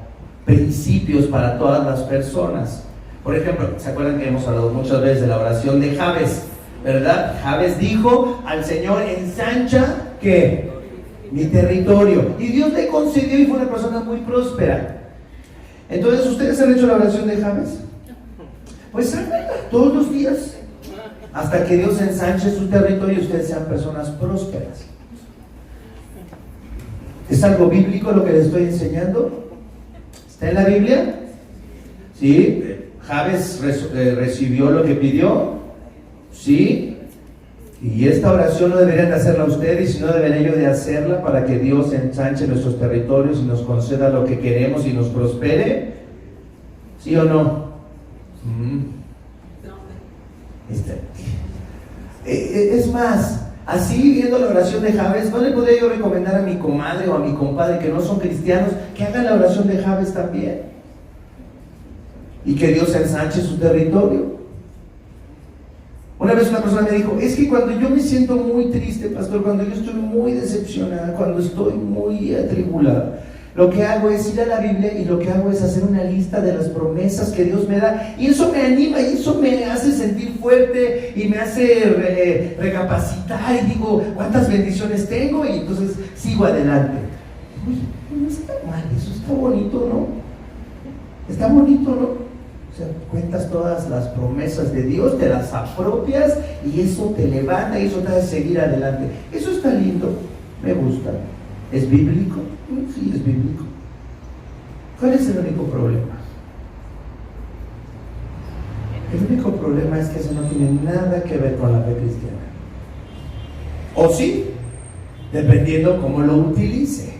principios para todas las personas. Por ejemplo, ¿se acuerdan que hemos hablado muchas veces de la oración de Jabes? ¿Verdad? Jabes dijo al Señor: ensancha, ¿qué? Mi territorio. Y Dios le concedió y fue una persona muy próspera. Entonces, ¿ustedes han hecho la oración de Jabes? Pues háganla todos los días, hasta que Dios ensanche su territorio y ustedes sean personas prósperas. ¿Es algo bíblico lo que les estoy enseñando? ¿Está en la Biblia? ¿Sí? ¿Jabes recibió lo que pidió? ¿Sí? Y esta oración no deberían de hacerla ustedes, sino deberían ellos de hacerla para que Dios ensanche nuestros territorios y nos conceda lo que queremos y nos prospere. ¿Sí o no? Es más, así viendo la oración de Jabes, ¿no le podría yo recomendar a mi comadre o a mi compadre que no son cristianos que hagan la oración de Jabes también? Y que Dios ensanche su territorio. Una vez una persona me dijo: es que cuando yo me siento muy triste, pastor, cuando yo estoy muy decepcionada, cuando estoy muy atribulada, lo que hago es ir a la Biblia y lo que hago es hacer una lista de las promesas que Dios me da, y eso me anima y eso me hace sentir fuerte y me hace recapacitar y digo: ¿cuántas bendiciones tengo? Y entonces sigo adelante. Uy, no está mal, eso está bonito, ¿no? Está bonito, ¿no? O sea, cuentas todas las promesas de Dios, te las apropias y eso te levanta y eso te hace seguir adelante. Eso está lindo, me gusta. ¿Es bíblico? Sí, es bíblico. ¿Cuál es el único problema? El único problema es que eso no tiene nada que ver con la fe cristiana. ¿O sí? Dependiendo cómo lo utilice.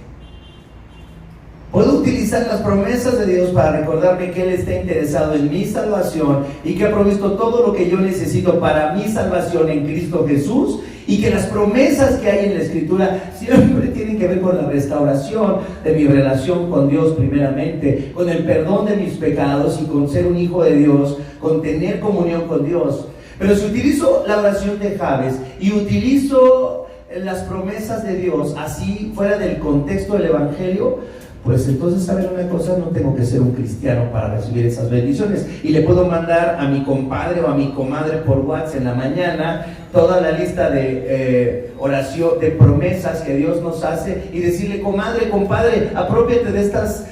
Puedo utilizar las promesas de Dios para recordarme que Él está interesado en mi salvación y que ha provisto todo lo que yo necesito para mi salvación en Cristo Jesús, y que las promesas que hay en la Escritura siempre tienen que ver con la restauración de mi relación con Dios primeramente, con el perdón de mis pecados y con ser un hijo de Dios, con tener comunión con Dios. Pero si utilizo la oración de Jabes y utilizo las promesas de Dios así fuera del contexto del Evangelio, pues entonces, ¿saben una cosa? No tengo que ser un cristiano para recibir esas bendiciones. Y le puedo mandar a mi compadre o a mi comadre por WhatsApp en la mañana toda la lista de oración, de promesas que Dios nos hace, y decirle: comadre, compadre, apropiate de estas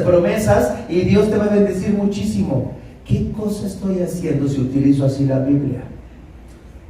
promesas y Dios te va a bendecir muchísimo. ¿Qué cosa estoy haciendo si utilizo así la Biblia?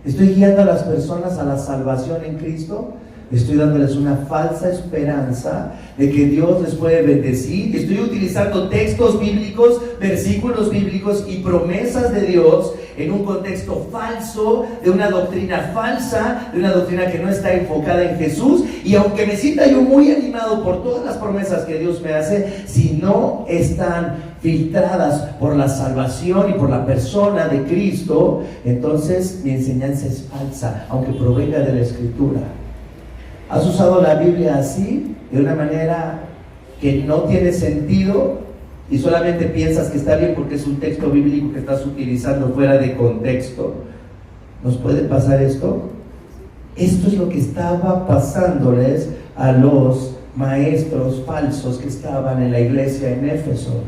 ¿Estoy guiando a las personas a la salvación en Cristo? Estoy dándoles una falsa esperanza de que Dios les puede bendecir. Estoy utilizando textos bíblicos, versículos bíblicos y promesas de Dios en un contexto falso, de una doctrina falsa, de una doctrina que no está enfocada en Jesús. Y aunque me sienta yo muy animado por todas las promesas que Dios me hace, si no están filtradas por la salvación y por la persona de Cristo, entonces mi enseñanza es falsa, aunque provenga de la Escritura. ¿Has usado la Biblia así, de una manera que no tiene sentido? y solamente piensas que está bien porque es un texto bíblico que estás utilizando fuera de contexto. ¿Nos puede pasar esto? Esto es lo que estaba pasándoles a los maestros falsos que estaban en la iglesia en Éfeso.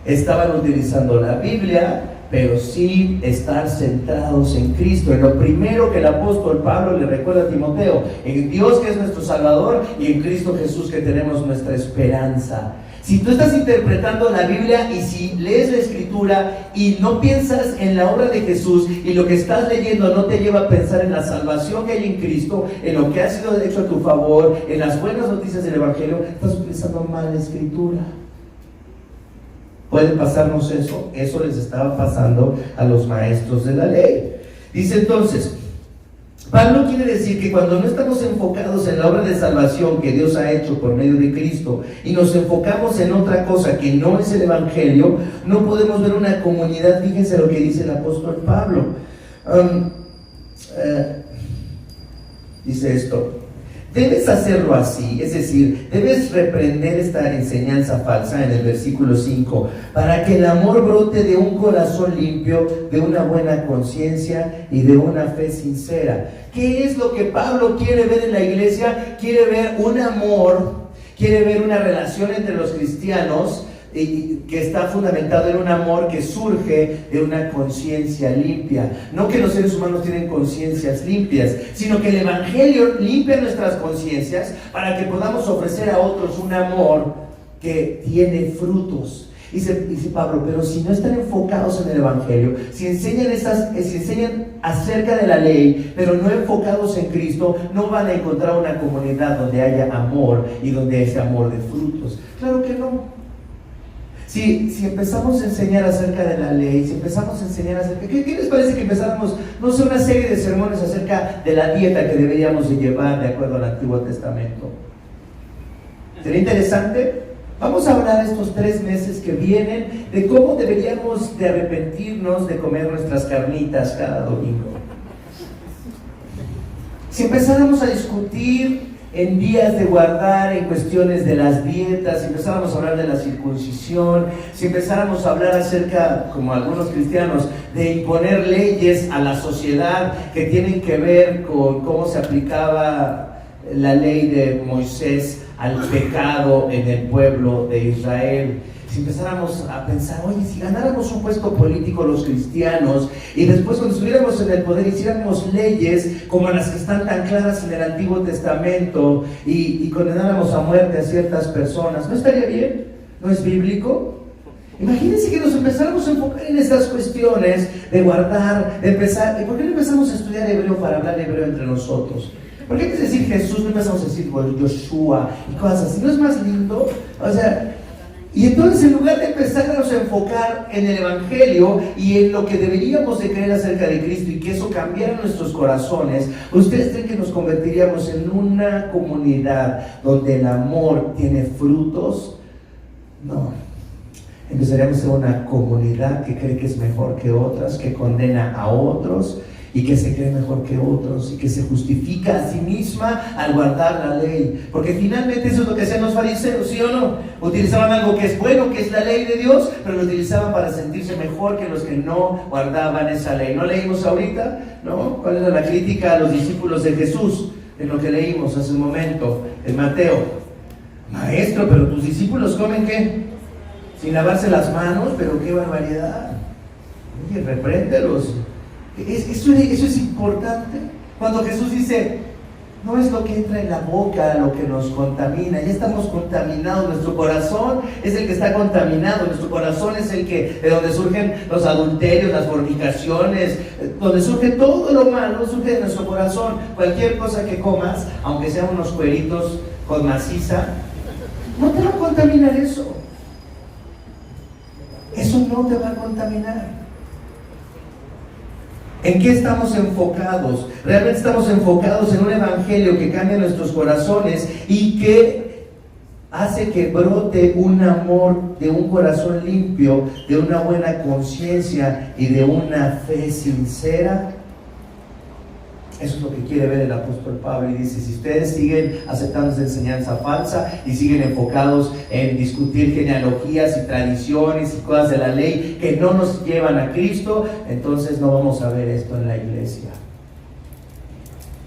Estaban utilizando la Biblia, pero sin estar centrados en Cristo, en lo primero que el apóstol Pablo le recuerda a Timoteo, en Dios que es nuestro Salvador y en Cristo Jesús que tenemos nuestra esperanza. Si tú estás interpretando la Biblia y si lees la Escritura y no piensas en la obra de Jesús y lo que estás leyendo no te lleva a pensar en la salvación que hay en Cristo, en lo que ha sido hecho a tu favor, en las buenas noticias del Evangelio, estás utilizando mal la Escritura. ¿Puede pasarnos eso? Eso les estaba pasando a los maestros de la ley. Dice entonces, Pablo quiere decir que cuando no estamos enfocados en la obra de salvación que Dios ha hecho por medio de Cristo y nos enfocamos en otra cosa que no es el Evangelio, no podemos ver una comunidad. Fíjense lo que dice el apóstol Pablo. Dice esto: debes hacerlo así, es decir, debes reprender esta enseñanza falsa en el versículo 5, para que el amor brote de un corazón limpio, de una buena conciencia y de una fe sincera. ¿Qué es lo que Pablo quiere ver en la iglesia? Quiere ver un amor, quiere ver una relación entre los cristianos que está fundamentado en un amor que surge de una conciencia limpia. No que los seres humanos tienen conciencias limpias, sino que el Evangelio limpia nuestras conciencias para que podamos ofrecer a otros un amor que tiene frutos. Dice Pablo, pero si no están enfocados en el Evangelio, si enseñan acerca de la ley, pero no enfocados en Cristo, no van a encontrar una comunidad donde haya amor y donde ese amor de frutos. Claro que no. Si empezamos a enseñar acerca de la ley, si empezamos a enseñar acerca... ¿Qué les parece que empezáramos, no sé, una serie de sermones acerca de la dieta que deberíamos de llevar de acuerdo al Antiguo Testamento? ¿Sería interesante? Vamos a hablar estos 3 meses que vienen de cómo deberíamos de arrepentirnos de comer nuestras carnitas cada domingo. Si empezáramos a discutir en días de guardar, en cuestiones de las dietas, si empezáramos a hablar de la circuncisión, si empezáramos a hablar acerca, como algunos cristianos, de imponer leyes a la sociedad que tienen que ver con cómo se aplicaba la ley de Moisés al pecado en el pueblo de Israel. Si empezáramos a pensar, oye, si ganáramos un puesto político los cristianos y después cuando estuviéramos en el poder hiciéramos leyes como las que están tan claras en el Antiguo Testamento y condenáramos a muerte a ciertas personas, ¿no estaría bien? ¿No es bíblico? Imagínense que nos empezáramos a enfocar en estas cuestiones de guardar, de empezar. ¿Y por qué no empezamos a estudiar hebreo para hablar hebreo entre nosotros? ¿Por qué en vez de decir Jesús no empezamos a decir Yoshua y cosas así? ¿No es más lindo? O sea... Y entonces, en lugar de empezarnos a enfocar en el Evangelio y en lo que deberíamos de creer acerca de Cristo y que eso cambiara nuestros corazones, ¿ustedes creen que nos convertiríamos en una comunidad donde el amor tiene frutos? No. Empezaríamos a ser una comunidad que cree que es mejor que otras, que condena a otros y que se cree mejor que otros y que se justifica a sí misma al guardar la ley. Porque finalmente eso es lo que hacían los fariseos, ¿sí o no? Utilizaban algo que es bueno, que es la ley de Dios, pero lo utilizaban para sentirse mejor que los que no guardaban esa ley. ¿No leímos ahorita? ¿No? ¿Cuál era la crítica a los discípulos de Jesús? En lo que leímos hace un momento en Mateo. Maestro, pero tus discípulos comen ¿qué? Sin lavarse las manos, pero qué barbaridad. Oye, repréndelos. Eso es importante. Cuando Jesús dice, no es lo que entra en la boca lo que nos contamina, ya estamos contaminados, nuestro corazón es el que está contaminado, nuestro corazón es el que, de donde surgen los adulterios, las fornicaciones, donde surge todo lo malo, surge de nuestro corazón. Cualquier cosa que comas, aunque sean unos cueritos con maciza, no te va a contaminar eso. Eso no te va a contaminar. ¿En qué estamos enfocados? Realmente estamos enfocados en un evangelio que cambia nuestros corazones y que hace que brote un amor de un corazón limpio, de una buena conciencia y de una fe sincera. Eso es lo que quiere ver el apóstol Pablo, y dice: si ustedes siguen aceptando esa enseñanza falsa y siguen enfocados en discutir genealogías y tradiciones y cosas de la ley que no nos llevan a Cristo, entonces no vamos a ver esto en la iglesia.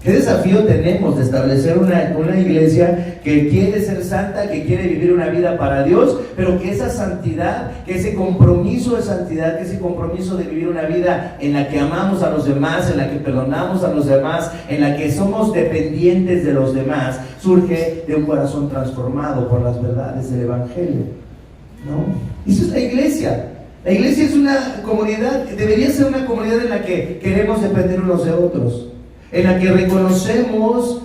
¿Qué desafío tenemos de establecer una iglesia que quiere ser santa, que quiere vivir una vida para Dios, pero que esa santidad, que ese compromiso de santidad, que ese compromiso de vivir una vida en la que amamos a los demás, en la que perdonamos a los demás, en la que somos dependientes de los demás, surge de un corazón transformado por las verdades del Evangelio, ¿no? Eso es la iglesia. La iglesia es una comunidad, debería ser una comunidad en la que queremos depender unos de otros, en la que reconocemos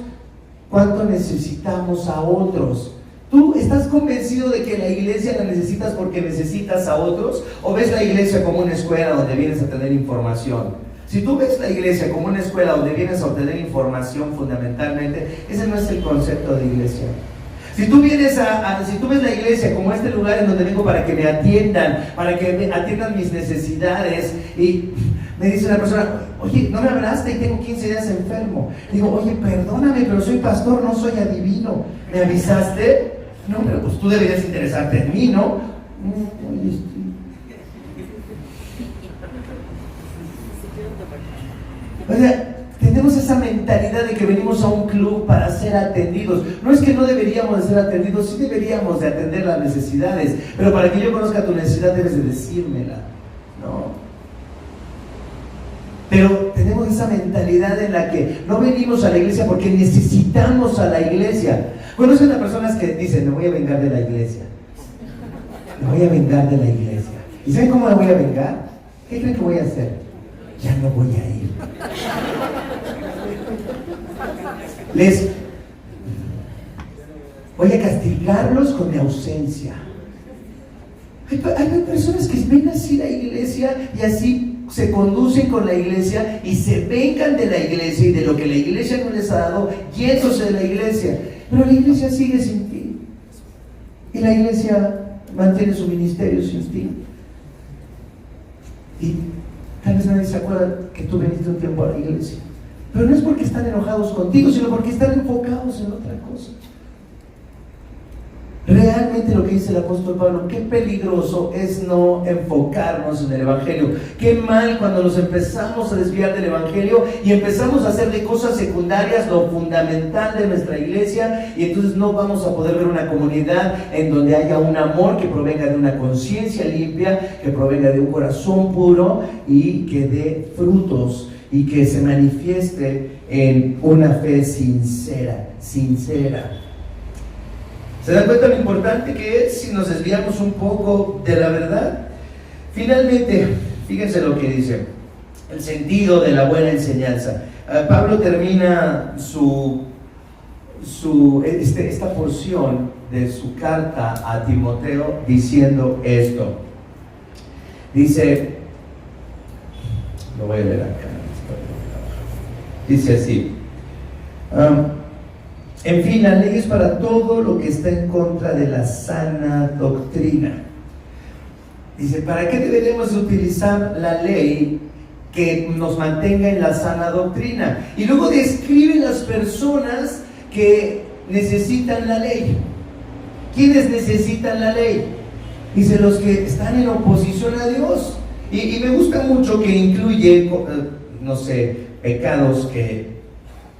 cuánto necesitamos a otros. ¿Tú estás convencido de que la iglesia la necesitas porque necesitas a otros? ¿O ves la iglesia como una escuela donde vienes a tener información? Si tú ves la iglesia como una escuela donde vienes a obtener información fundamentalmente, ese no es el concepto de iglesia. Si tú vienes si tú ves la iglesia como este lugar en donde vengo para que me atiendan, para que me atiendan mis necesidades, y me dice una persona: oye, no me hablaste y tengo 15 días enfermo. Digo: oye, perdóname, pero soy pastor, no soy adivino. ¿Me avisaste? No, pero pues tú deberías interesarte en mí, ¿no? O sea, tenemos esa mentalidad de que venimos a un club para ser atendidos. No es que no deberíamos de ser atendidos, sí deberíamos de atender las necesidades, pero para que yo conozca tu necesidad debes de decírmela, ¿no? Pero tenemos esa mentalidad en la que no venimos a la iglesia porque necesitamos a la iglesia. Conocen a personas que dicen: me voy a vengar de la iglesia. Me voy a vengar de la iglesia. ¿Y saben cómo me voy a vengar? ¿Qué creen que voy a hacer? Ya no voy a ir. Les voy a castigarlos con mi ausencia. Hay personas que ven así la iglesia y así se conducen con la iglesia y se vengan de la iglesia y de lo que la iglesia no les ha dado, yéndose de la iglesia. Pero la iglesia sigue sin ti. Y la iglesia mantiene su ministerio sin ti. Y tal vez nadie se acuerda que tú viniste un tiempo a la iglesia. Pero no es porque están enojados contigo, sino porque están enfocados en otra cosa. Realmente lo que dice el apóstol Pablo: qué peligroso es no enfocarnos en el Evangelio. Qué mal cuando nos empezamos a desviar del Evangelio y empezamos a hacer de cosas secundarias lo fundamental de nuestra iglesia, y entonces no vamos a poder ver una comunidad en donde haya un amor que provenga de una conciencia limpia, que provenga de un corazón puro y que dé frutos y que se manifieste en una fe sincera. ¿Se dan cuenta lo importante que es si nos desviamos un poco de la verdad? Finalmente, fíjense lo que dice, el sentido de la buena enseñanza. Pablo termina esta porción de su carta a Timoteo diciendo esto. Dice, lo voy a leer acá. Dice así: en fin, la ley es para todo lo que está en contra de la sana doctrina. Dice: ¿para qué deberemos utilizar la ley que nos mantenga en la sana doctrina? Y luego describe las personas que necesitan la ley. ¿Quiénes necesitan la ley? Dice: los que están en oposición a Dios. Y me gusta mucho que incluye, pecados que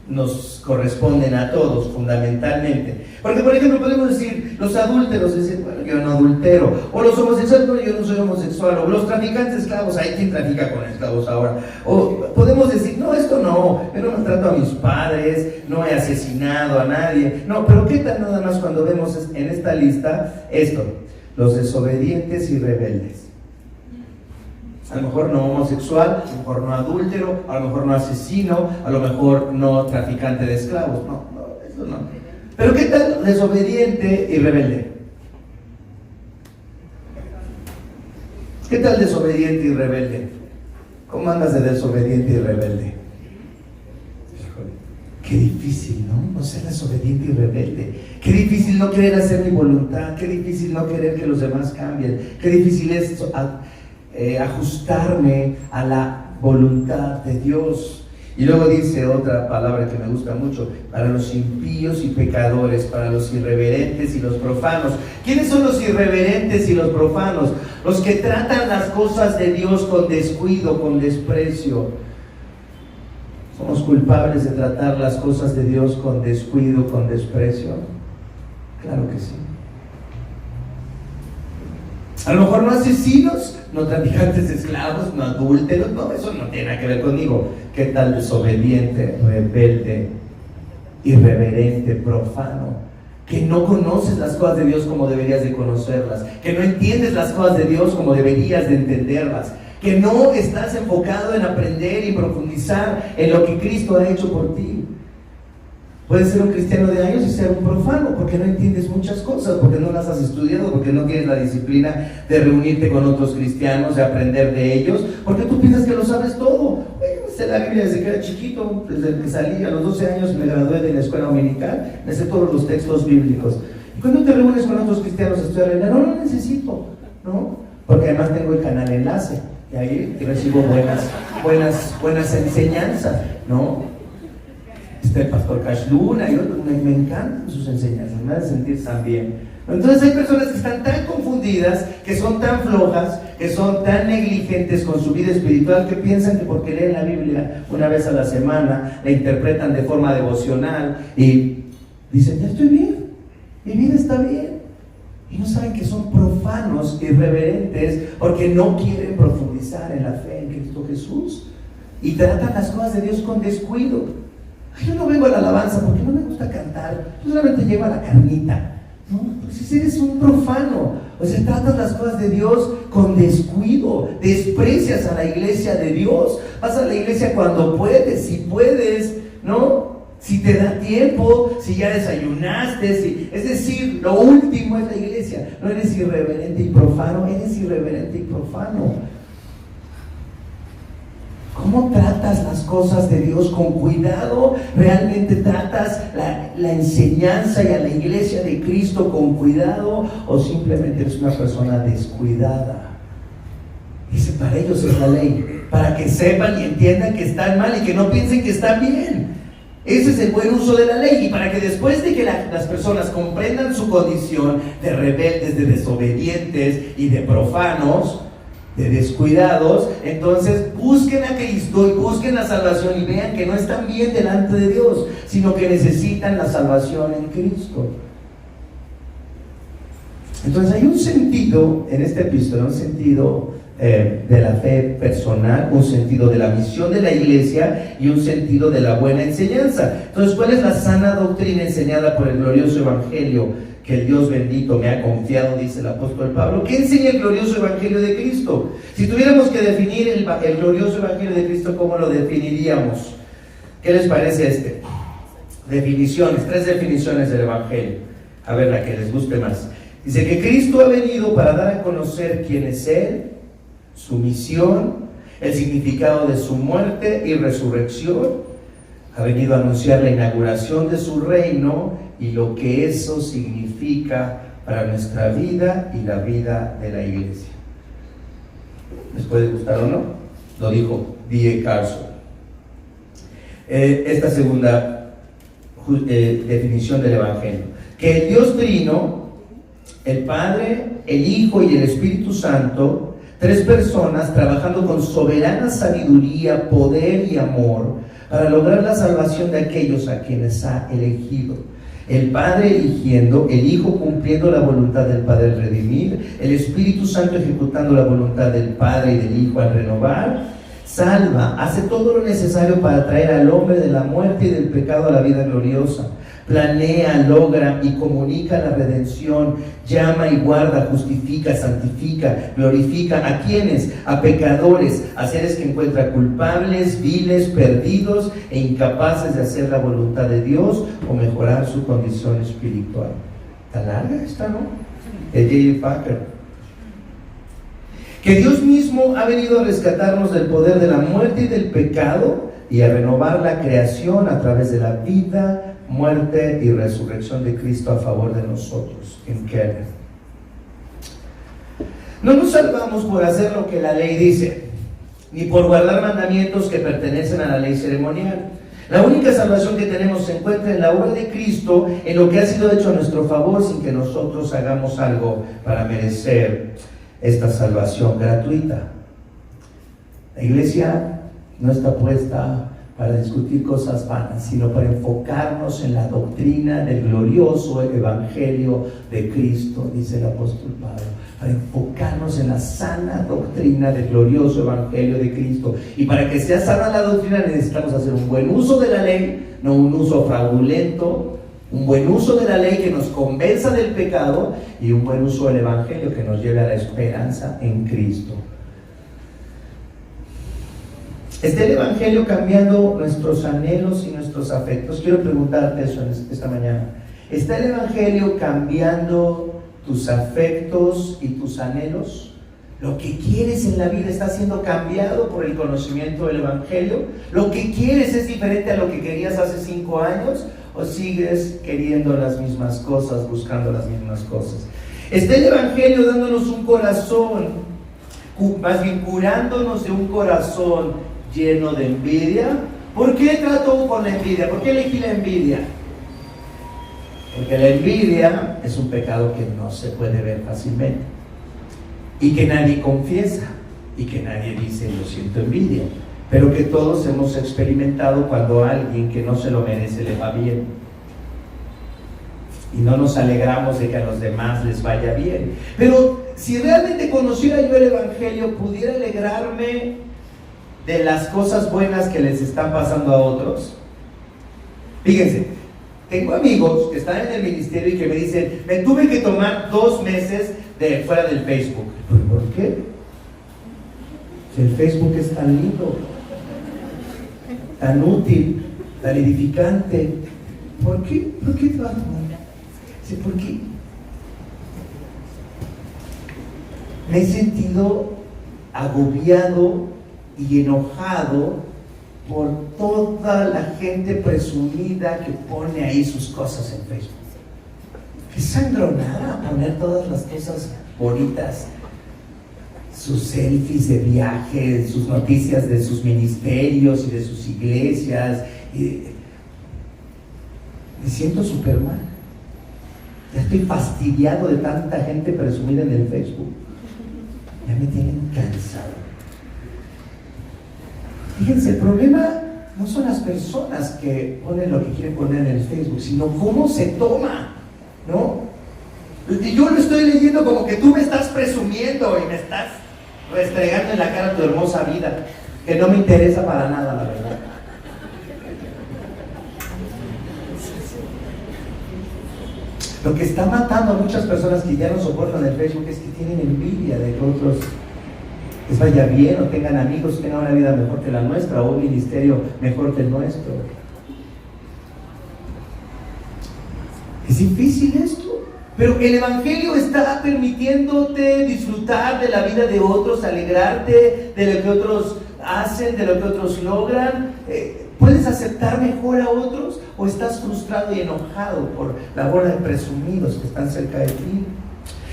nos corresponden a todos fundamentalmente. Porque, por ejemplo, podemos decir, los adúlteros dicen: bueno, yo no adultero. O los homosexuales: bueno, yo no soy homosexual. O los traficantes de esclavos: hay quien trafica con esclavos ahora. O podemos decir: no, esto no, yo no maltrato a mis padres, no he asesinado a nadie. No, pero ¿qué tal nada más cuando vemos en esta lista esto? Los desobedientes y rebeldes. A lo mejor no homosexual, a lo mejor no adúltero, a lo mejor no asesino, a lo mejor no traficante de esclavos. No, eso no. Pero ¿qué tal desobediente y rebelde? ¿Qué tal desobediente y rebelde? ¿Cómo andas de desobediente y rebelde? Híjole, qué difícil, ¿no? No ser desobediente y rebelde. Qué difícil no querer hacer mi voluntad. Qué difícil no querer que los demás cambien. Qué difícil es ajustarme a la voluntad de Dios. Y luego dice otra palabra que me gusta mucho: para los impíos y pecadores, para los irreverentes y los profanos. ¿Quiénes son los irreverentes y los profanos? Los que tratan las cosas de Dios con descuido, con desprecio. ¿Somos culpables de tratar las cosas de Dios con descuido, con desprecio? Claro que sí. A lo mejor no asesinos, no traficantes de esclavos, no adúlteros, no, eso no tiene nada que ver conmigo. ¿Qué tal desobediente, rebelde, irreverente, profano? Que no conoces las cosas de Dios como deberías de conocerlas, que no entiendes las cosas de Dios como deberías de entenderlas, que no estás enfocado en aprender y profundizar en lo que Cristo ha hecho por ti. Puedes ser un cristiano de años y ser un profano porque no entiendes muchas cosas, porque no las has estudiado, porque no tienes la disciplina de reunirte con otros cristianos, de aprender de ellos, porque tú piensas que lo sabes todo. Yo sé la Biblia desde que era chiquito, desde que salí a los 12 años me gradué de la escuela dominical, me sé todos los textos bíblicos. Y cuando te reúnes con otros cristianos a estudiar la Biblia, no lo necesito, ¿no? Porque además tengo el canal Enlace y ahí recibo buenas enseñanzas, ¿no? El pastor Cash Luna y otros, me encantan sus enseñanzas, me hacen sentir tan bien. Entonces hay personas que están tan confundidas, que son tan flojas, que son tan negligentes con su vida espiritual, que piensan que porque leen la Biblia una vez a la semana, la interpretan de forma devocional y dicen, ya estoy bien, mi vida está bien. Y no saben que son profanos, irreverentes, porque no quieren profundizar en la fe en Cristo Jesús y tratan las cosas de Dios con descuido. Yo no vengo a la alabanza porque no me gusta cantar, yo solamente llevo a la carnita. No, pues eres un profano. O sea, tratas las cosas de Dios con descuido, desprecias a la iglesia de Dios. Vas a la iglesia cuando puedes, si puedes, ¿no? Si te da tiempo, si ya desayunaste, es decir, lo último es la iglesia. No eres irreverente y profano, eres irreverente y profano. ¿Cómo tratas las cosas de Dios con cuidado? ¿Realmente tratas la enseñanza y a la iglesia de Cristo con cuidado? ¿O simplemente eres una persona descuidada? Dice, para ellos es la ley, para que sepan y entiendan que están mal y que no piensen que están bien. Ese es el buen uso de la ley, y para que después de que las personas comprendan su condición de rebeldes, de desobedientes y de profanos, de descuidados, entonces busquen a Cristo y busquen la salvación y vean que no están bien delante de Dios, sino que necesitan la salvación en Cristo. Entonces hay un sentido en esta epístola, un sentido de la fe personal, un sentido de la misión de la iglesia y un sentido de la buena enseñanza. Entonces, ¿cuál es la sana doctrina enseñada por el glorioso evangelio que el Dios bendito me ha confiado? Dice el apóstol Pablo. ¿Qué enseña el glorioso evangelio de Cristo? Si tuviéramos que definir el glorioso evangelio de Cristo, ¿cómo lo definiríamos? ¿Qué les parece definiciones, 3 definiciones del evangelio? A ver, la que les guste más. Dice que Cristo ha venido para dar a conocer quién es Él, su misión, el significado de su muerte y resurrección. Ha venido a anunciar la inauguración de su reino y lo que eso significa para nuestra vida y la vida de la iglesia. ¿Les puede gustar o no? Lo dijo D.A. Carson. Esta segunda definición del evangelio: que el Dios Trino, el Padre, el Hijo y el Espíritu Santo, 3 personas trabajando con soberana sabiduría, poder y amor para lograr la salvación de aquellos a quienes ha elegido. El Padre eligiendo, el Hijo cumpliendo la voluntad del Padre al redimir, el Espíritu Santo ejecutando la voluntad del Padre y del Hijo al renovar, salva, hace todo lo necesario para traer al hombre de la muerte y del pecado a la vida gloriosa. Planea, logra y comunica la redención, llama y guarda, justifica, santifica, glorifica. ¿A quiénes? A pecadores, a seres que encuentra culpables, viles, perdidos e incapaces de hacer la voluntad de Dios o mejorar su condición espiritual. ¿Tan larga esta, no? De J.I. Packer. Que Dios mismo ha venido a rescatarnos del poder de la muerte y del pecado y a renovar la creación a través de la vida, muerte y resurrección de Cristo a favor de nosotros. En Keller. No nos salvamos por hacer lo que la ley dice. ni por guardar mandamientos que pertenecen a la ley ceremonial. La única salvación que tenemos se encuentra en la obra de Cristo, en lo que ha sido hecho a nuestro favor, sin que nosotros hagamos algo para merecer esta salvación gratuita. La iglesia no está puesta para discutir cosas vanas, sino para enfocarnos en la doctrina del glorioso evangelio de Cristo, dice el apóstol Pablo, para enfocarnos en la sana doctrina del glorioso evangelio de Cristo. Y para que sea sana la doctrina necesitamos hacer un buen uso de la ley, no un uso fraudulento, un buen uso de la ley que nos convenza del pecado, y un buen uso del evangelio que nos lleve a la esperanza en Cristo. ¿Está el evangelio cambiando nuestros anhelos y nuestros afectos? Quiero preguntarte eso esta mañana. ¿Está el evangelio cambiando tus afectos y tus anhelos? ¿Lo que quieres en la vida está siendo cambiado por el conocimiento del evangelio? ¿Lo que quieres es diferente a lo que querías hace 5 años? ¿O sigues queriendo las mismas cosas, buscando las mismas cosas? ¿Está el evangelio dándonos un corazón, más bien curándonos de un corazón lleno de envidia? ¿Por qué trato con la envidia? ¿Por qué elegí la envidia? Porque la envidia es un pecado que no se puede ver fácilmente, y que nadie confiesa, y que nadie dice yo siento envidia, pero que todos hemos experimentado cuando a alguien que no se lo merece le va bien, y no nos alegramos de que a los demás les vaya bien. Pero si realmente conociera yo el evangelio, pudiera alegrarme de las cosas buenas que les están pasando a otros. Fíjense, tengo amigos que están en el ministerio y que me dicen, me tuve que tomar 2 meses de fuera del Facebook. ¿Por qué? Si el Facebook es tan lindo, tan útil, tan edificante, ¿por qué te vas a tomar? Sí, ¿por qué? Me he sentido agobiado y enojado por toda la gente presumida que pone ahí sus cosas en Facebook. Qué sangronada poner todas las cosas bonitas, sus selfies de viaje, sus noticias de sus ministerios y de sus iglesias. Me siento súper mal. Ya estoy fastidiado de tanta gente presumida en el Facebook. Ya me tienen cansado. Fíjense, el problema no son las personas que ponen lo que quieren poner en el Facebook, sino cómo se toma, ¿no? Y yo lo estoy leyendo como que tú me estás presumiendo y me estás restregando en la cara tu hermosa vida, que no me interesa para nada, la verdad. Lo que está matando a muchas personas que ya no soportan el Facebook es que tienen envidia de que otros les vaya bien, o tengan amigos que tengan una vida mejor que la nuestra, o un ministerio mejor que el nuestro. Es difícil esto, pero el evangelio está permitiéndote disfrutar de la vida de otros, alegrarte de lo que otros hacen, de lo que otros logran. ¿Puedes aceptar mejor a otros, o estás frustrado y enojado por la bola de presumidos que están cerca de ti?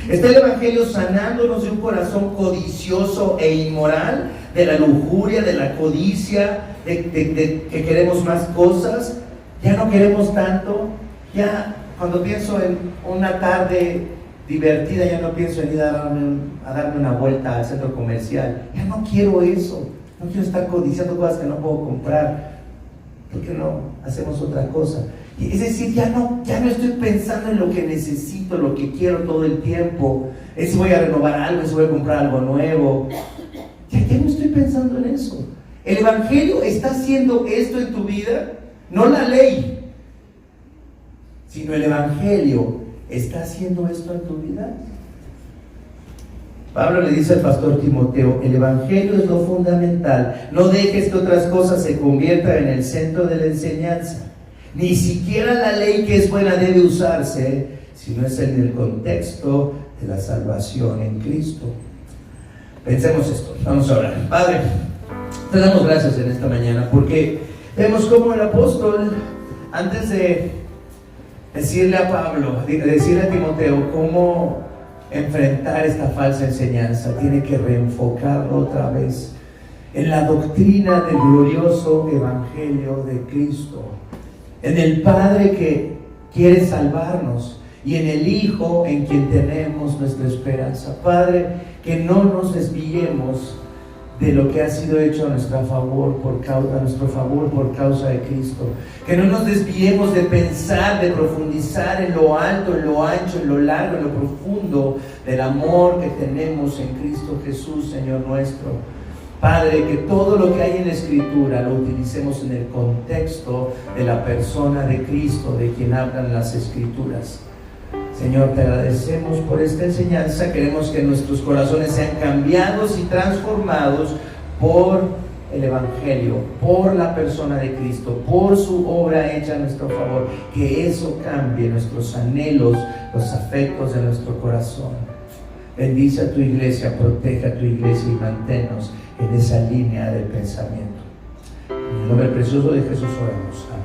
¿Está el evangelio sanándonos de un corazón codicioso e inmoral, de la lujuria, de la codicia, de que queremos más cosas? Ya no queremos tanto. Ya cuando pienso en una tarde divertida, ya no pienso en ir a darme una vuelta al centro comercial. Ya no quiero eso. No quiero estar codiciando cosas que no puedo comprar. ¿Por qué no hacemos otra cosa? Es decir, ya no estoy pensando en lo que necesito, lo que quiero todo el tiempo. Es si voy a renovar algo, es si voy a comprar algo nuevo. Ya no estoy pensando en eso. El evangelio está haciendo esto en tu vida, no la ley, sino el evangelio está haciendo esto en tu vida. Pablo le dice al pastor Timoteo, el evangelio es lo fundamental. No dejes que otras cosas se conviertan en el centro de la enseñanza. Ni siquiera la ley que es buena debe usarse, sino es en el contexto de la salvación en Cristo. Pensemos esto, vamos a orar. Padre, te damos gracias en esta mañana porque vemos cómo el apóstol, antes de decirle a Pablo, decirle a Timoteo cómo enfrentar esta falsa enseñanza, tiene que reenfocarlo otra vez en la doctrina del glorioso Evangelio de Cristo, en el Padre que quiere salvarnos y en el Hijo en quien tenemos nuestra esperanza. Padre, que no nos desviemos de lo que ha sido hecho a nuestro favor por causa de Cristo. Que no nos desviemos de pensar, de profundizar en lo alto, en lo ancho, en lo largo, en lo profundo del amor que tenemos en Cristo Jesús, Señor nuestro. Padre, que todo lo que hay en la Escritura lo utilicemos en el contexto de la persona de Cristo, de quien hablan las Escrituras. Señor, te agradecemos por esta enseñanza. Queremos que nuestros corazones sean cambiados y transformados por el Evangelio, por la persona de Cristo, por su obra hecha a nuestro favor. Que eso cambie nuestros anhelos, los afectos de nuestro corazón. Bendice a tu iglesia, protege a tu iglesia y manténnos en esa línea del pensamiento. En el nombre precioso de Jesús oramos.